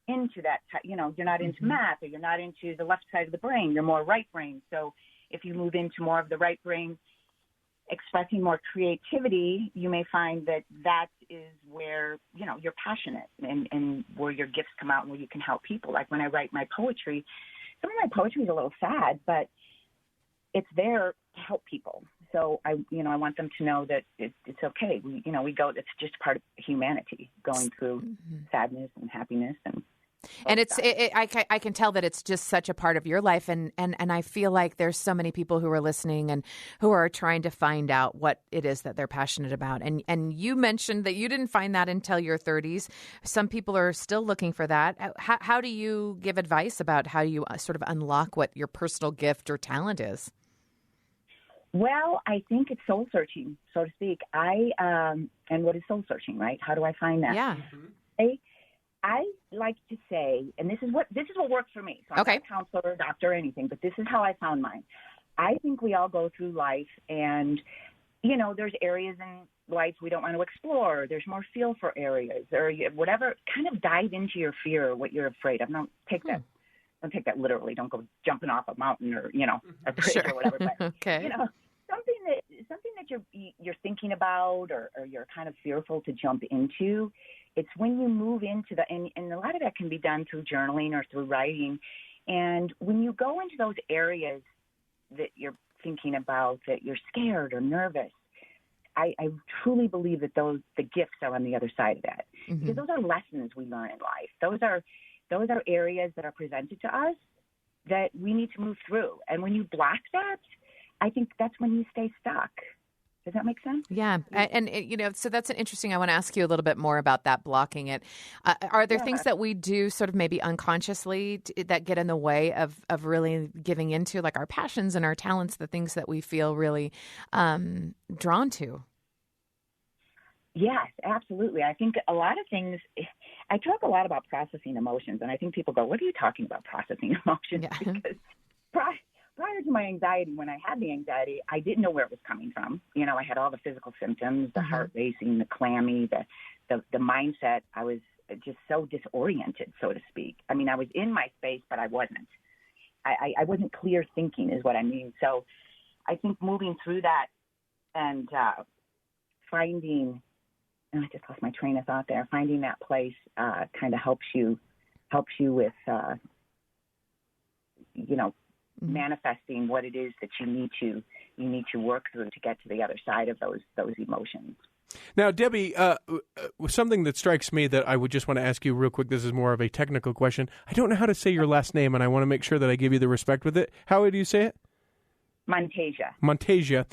into that, you're not into math or you're not into the left side of the brain. You're more right brain. So if you move into more of the right brain, expressing more creativity, you may find that is where, you're passionate and where your gifts come out and where you can help people. Like when I write my poetry, some of my poetry is a little sad, but it's there to help people. So I want them to know that it's okay. We go. It's just part of humanity, going through sadness and happiness and I can tell that it's just such a part of your life, and I feel like there's so many people who are listening and who are trying to find out what it is that they're passionate about. And you mentioned that you didn't find that until your 30s. Some people are still looking for that. How do you give advice about how you sort of unlock what your personal gift or talent is? Well, I think it's soul searching, so to speak. And what is soul searching, right? How do I find that? Yeah. I like to say, and this is what works for me. So I'm not a counselor, doctor, or anything, but this is how I found mine. I think we all go through life, and there's areas in life we don't want to explore. There's more feel for areas or whatever. Kind of dive into your fear, what you're afraid of. Don't take that literally. Don't go jumping off a mountain or a bridge or whatever. But okay. Something that that you're thinking about or you're kind of fearful to jump into. It's when you move into and a lot of that can be done through journaling or through writing. And when you go into those areas that you're thinking about, that you're scared or nervous, I truly believe that the gifts are on the other side of that. Mm-hmm. Because those are lessons we learn in life. Those are areas that are presented to us that we need to move through. And when you block that, I think that's when you stay stuck. Does that make sense? Yeah. And so that's an interesting, I want to ask you a little bit more about that, blocking it. Are there things that we do sort of maybe unconsciously that get in the way of really giving into, like, our passions and our talents, the things that we feel really drawn to? Yes, absolutely. I think a lot of things, I talk a lot about processing emotions, and I think people go, what are you talking about, processing emotions? Yeah. Because prior to my anxiety, when I had the anxiety, I didn't know where it was coming from. I had all the physical symptoms, the heart racing, the clammy, the mindset. I was just so disoriented, so to speak. I mean, I was in my space, but I wasn't. I wasn't clear thinking is what I mean. So I think moving through that and finding, and I just lost my train of thought there, finding that place kind of helps you with, manifesting what it is that you need to work through to get to the other side of those emotions. Now, Debbie, something that strikes me that I would just want to ask you real quick. This is more of a technical question. I don't know how to say your last name, and I want to make sure that I give you the respect with it. How do you say it? Montasia. Montasia.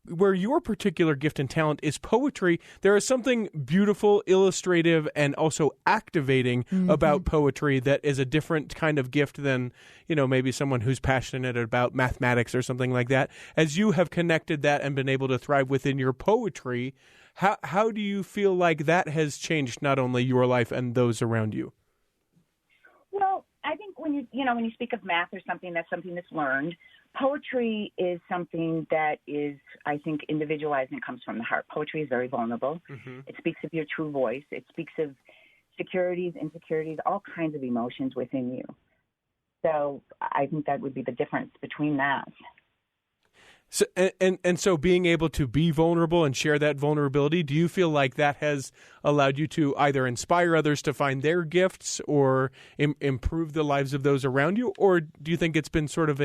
Where your particular gift and talent is poetry, there is something beautiful, illustrative, and also activating about poetry that is a different kind of gift than, maybe someone who's passionate about mathematics or something like that. As you have connected that and been able to thrive within your poetry, how do you feel like that has changed not only your life and those around you? Well, I think when you speak of math or something, that's something that's learned. Poetry is something that is, I think, individualized and comes from the heart. Poetry is very vulnerable. Mm-hmm. It speaks of your true voice. It speaks of securities, insecurities, all kinds of emotions within you. So I think that would be the difference between that. So, and so being able to be vulnerable and share that vulnerability, do you feel like that has allowed you to either inspire others to find their gifts or improve the lives of those around you? Or do you think it's been sort of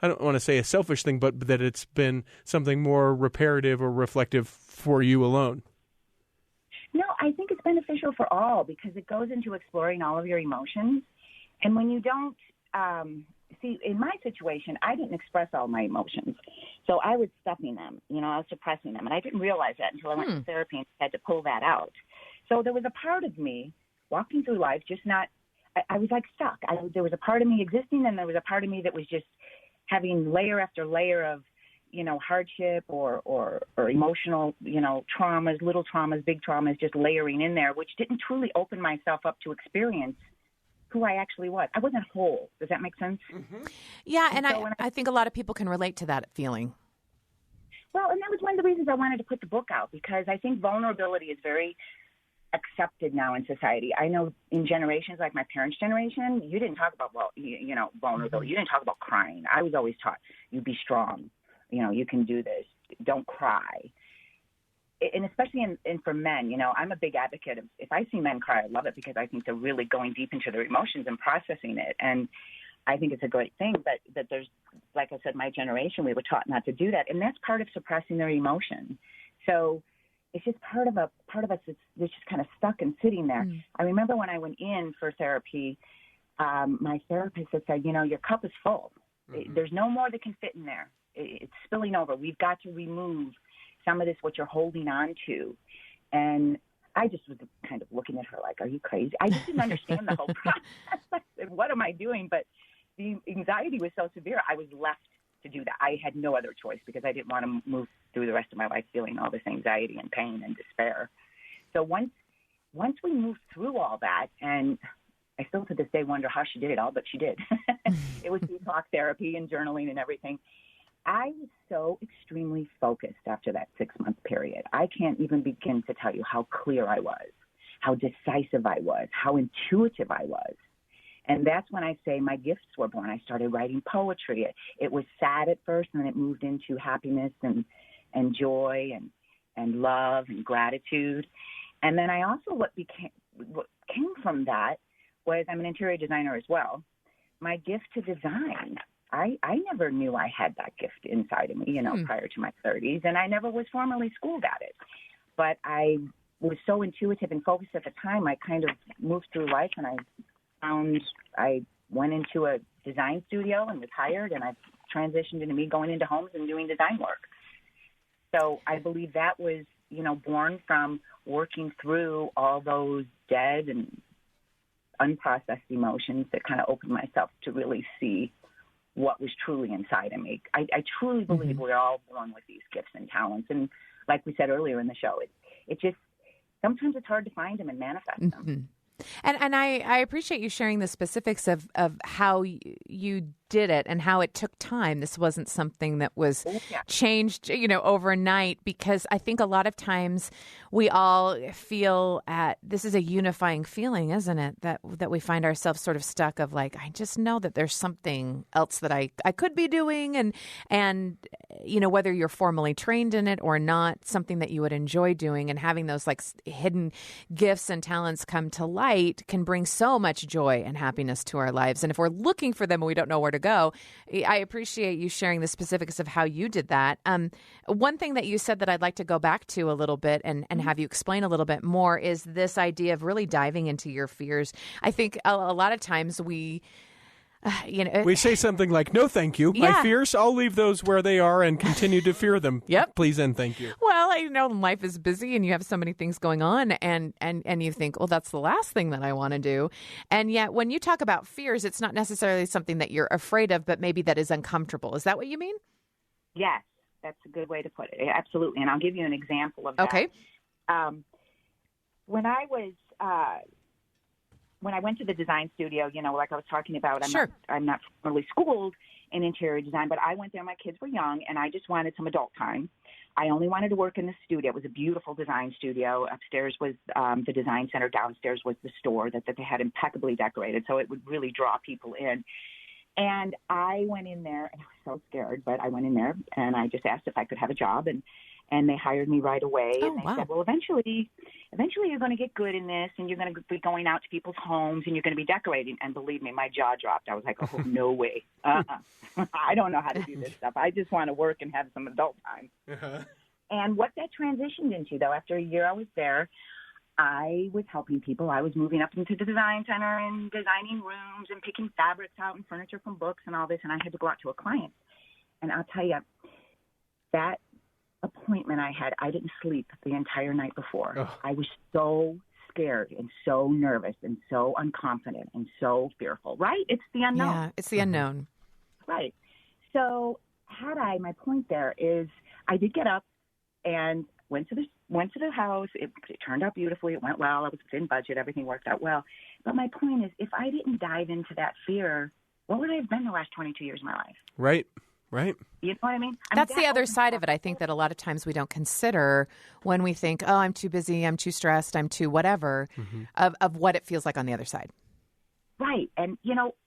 I don't want to say a selfish thing, but that it's been something more reparative or reflective for you alone? No, I think it's beneficial for all because it goes into exploring all of your emotions. And when you don't, see, in my situation, I didn't express all my emotions. So I was stuffing them, I was suppressing them. And I didn't realize that until I went to therapy and had to pull that out. So there was a part of me walking through life, I was like stuck. There was a part of me existing and there was a part of me that was just having layer after layer of, hardship or emotional, traumas, little traumas, big traumas, just layering in there, which didn't truly open myself up to experience who I actually was. I wasn't whole. Does that make sense? Mm-hmm. Yeah, and so I think a lot of people can relate to that feeling. Well, and that was one of the reasons I wanted to put the book out, because I think vulnerability is very accepted now in society. I know in generations like my parents' generation, you didn't talk about, vulnerability. You didn't talk about crying. I was always taught, you be strong. You can do this. Don't cry. And especially for men, I'm a big advocate of, if I see men cry, I love it because I think they're really going deep into their emotions and processing it. And I think it's a great thing, but that there's, like I said, my generation, we were taught not to do that. And that's part of suppressing their emotion. So it's just part of us that's just kind of stuck and sitting there. Mm. I remember when I went in for therapy, my therapist had said, your cup is full. Mm-hmm. There's no more that can fit in there. It's spilling over. We've got to remove some of this, what you're holding on to. And I just was kind of looking at her like, are you crazy? I just didn't understand the whole process. I said, what am I doing? But the anxiety was so severe, I was left to do that. I had no other choice because I didn't want to move through the rest of my life feeling all this anxiety and pain and despair. So once we moved through all that, and I still to this day wonder how she did it all, but she did. It was through talk therapy and journaling and everything. I was so extremely focused after that 6-month period. I can't even begin to tell you how clear I was, how decisive I was, how intuitive I was. And that's when I say my gifts were born. I started writing poetry. It was sad at first, and then it moved into happiness and joy and love and gratitude. And then I also, what came from that was, I'm an interior designer as well, my gift to design. I never knew I had that gift inside of me, prior to my 30s, and I never was formally schooled at it. But I was so intuitive and focused at the time, I kind of moved through life, and I went into a design studio and was hired, and I transitioned into me going into homes and doing design work. So I believe that was, born from working through all those dead and unprocessed emotions that kind of opened myself to really see what was truly inside of me. I truly believe we're all born with these gifts and talents. And like we said earlier in the show, it just, sometimes it's hard to find them and manifest them. And I appreciate you sharing the specifics of how you did it and how it took time. This wasn't something that was changed, overnight, because I think a lot of times we all feel this is a unifying feeling, isn't it? That we find ourselves sort of stuck of like, I just know that there's something else that I could be doing. And, whether you're formally trained in it or not, something that you would enjoy doing, and having those like hidden gifts and talents come to light can bring so much joy and happiness to our lives. And if we're looking for them and we don't know where to go, I appreciate you sharing the specifics of how you did that. One thing that you said that I'd like to go back to a little bit and have you explain a little bit more is this idea of really diving into your fears. I think a lot of times we say something like, no, thank you. Yeah. My fears, I'll leave those where they are and continue to fear them. Yep. Please and thank you. Well, life is busy and you have so many things going on and you think, well, that's the last thing that I want to do. And yet when you talk about fears, it's not necessarily something that you're afraid of, but maybe that is uncomfortable. Is that what you mean? Yes, that's a good way to put it. Absolutely. And I'll give you an example of that. Okay. When I went to the design studio, like I was talking about, I'm not formally schooled in interior design, but I went there. My kids were young, and I just wanted some adult time. I only wanted to work in the studio. It was a beautiful design studio. Upstairs was the design center. Downstairs was the store that they had impeccably decorated, so it would really draw people in. And I went in there, and I was so scared, but I went in there, and I just asked if I could have a job, and they hired me right away. Oh, and they wow. said, well, eventually you're going to get good in this, and you're going to be going out to people's homes, and you're going to be decorating. And believe me, my jaw dropped. I was like, oh, no way. I don't know how to do this stuff. I just want to work and have some adult time. Uh-huh. And what that transitioned into, though, after a year I was there, I was helping people. I was moving up into the design center and designing rooms and picking fabrics out and furniture from books and all this, and I had to go out to a client. And I'll tell you, that appointment I didn't sleep the entire night before. Oh. I was so scared and so nervous and so unconfident and so fearful, right? It's the unknown. Yeah, it's the unknown. Right. So my point there is I did get up and went to the house. It turned out beautifully. It went well. I was within budget. Everything worked out well. But my point is, if I didn't dive into that fear, what would I have been the last 22 years of my life? Right. You know what I mean? That's the other side of it. I think that a lot of times we don't consider when we think, oh, I'm too busy, I'm too stressed, I'm too whatever, of what it feels like on the other side. Right. And,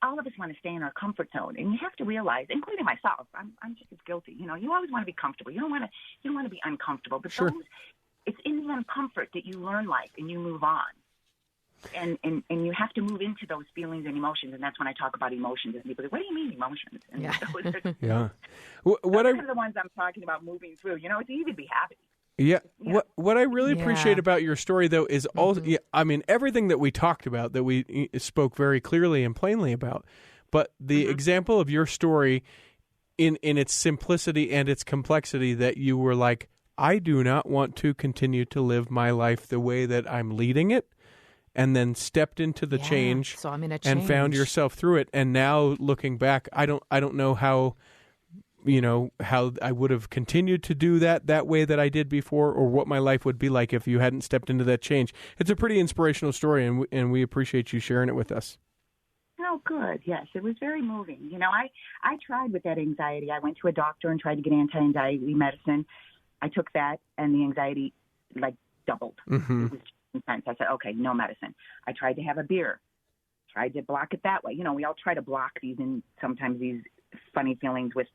all of us want to stay in our comfort zone. And you have to realize, including myself, I'm just as guilty. You always want to be comfortable. You don't want to be uncomfortable. But sure. It's in the uncomfort that you learn life and you move on. And you have to move into those feelings and emotions, and that's when I talk about emotions. And people say, "What do you mean emotions?" And yeah. Those are the ones I'm talking about moving through. It's easy to be happy. Yeah. What I really appreciate about your story, though, is also, everything that we talked about, that we spoke very clearly and plainly about, but the example of your story in its simplicity and its complexity, that you were like, I do not want to continue to live my life the way that I'm leading it. And then stepped into the change, so I'm in a change, and found yourself through it. And now looking back, I don't know how I would have continued to do that way that I did before, or what my life would be like if you hadn't stepped into that change. It's a pretty inspirational story, and we appreciate you sharing it with us. Oh, good. Yes, it was very moving. I tried with that anxiety. I went to a doctor and tried to get anti-anxiety medicine. I took that, and the anxiety doubled. Mm-hmm. It was intense. I said, okay, no medicine. I tried to have a beer. tried to block it that way. You know, we all try to block sometimes these funny feelings with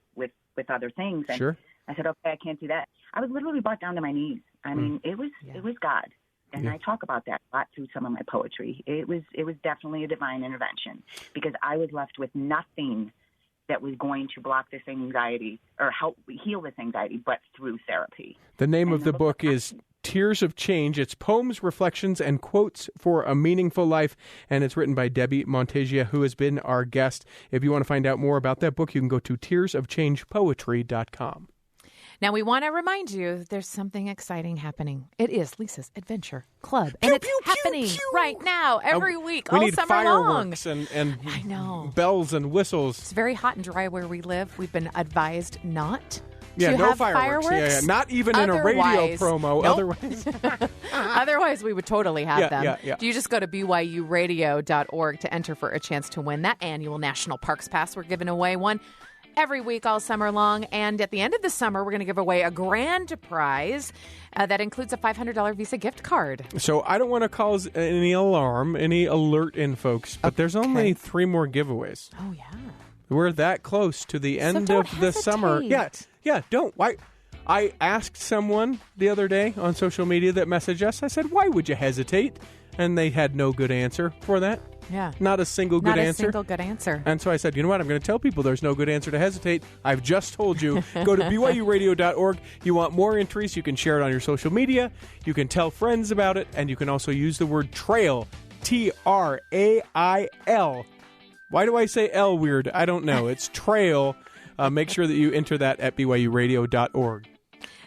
other things. And sure. I said, okay, I can't do that. I was literally brought down to my knees. I mean, it was God. And I talk about that a lot through some of my poetry. It was definitely a divine intervention because I was left with nothing that was going to block this anxiety or help heal this anxiety, but through therapy. The name of the book is Tears of Change. It's poems, reflections, and quotes for a meaningful life, and it's written by Debbie Montegia, who has been our guest. If you want to find out more about that book, you can go to tearsofchangepoetry.com. Now, we want to remind you there's something exciting happening. It is Lisa's Adventure Club, and it's happening right now, every week, all summer long. We need fireworks and I know. bells and whistles. It's very hot and dry where we live. We've been advised not Yeah, to no have fireworks. Yeah, not even in a radio promo. Nope. Otherwise, we would totally have them. Yeah. You just go to byuradio.org to enter for a chance to win that annual National Parks Pass. We're giving away one every week all summer long. And at the end of the summer, we're going to give away a grand prize that includes a $500 Visa gift card. So I don't want to cause any alarm, any alert in folks, but there's only 3 more giveaways. Oh, yeah. We're that close to the end of the summer. Yeah, don't. Why? I asked someone the other day on social media that messaged us. I said, why would you hesitate? And they had no good answer for that. Yeah. Not a single good answer. Not a single good answer. And so I said, you know what? I'm going to tell people there's no good answer to hesitate. I've just told you. Go to byuradio.org. You want more entries, you can share it on your social media. You can tell friends about it. And you can also use the word TRAIL, TRAIL. Why do I say L weird? I don't know. It's TRAIL. Make sure that you enter that at byuradio.org.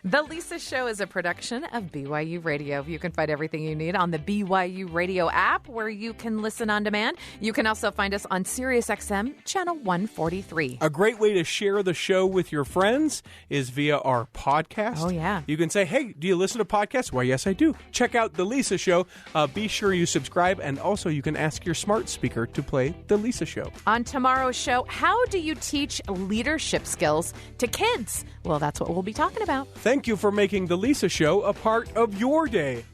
The Lisa Show is a production of BYU Radio. You can find everything you need on the BYU Radio app, where you can listen on demand. You can also find us on SiriusXM Channel 143. A great way to share the show with your friends is via our podcast. Oh, yeah. You can say, hey, do you listen to podcasts? Why, yes, I do. Check out The Lisa Show. Be sure you subscribe. And also, you can ask your smart speaker to play The Lisa Show. On tomorrow's show, how do you teach leadership skills to kids? Well, that's what we'll be talking about. Thank you for making The Lisa Show a part of your day.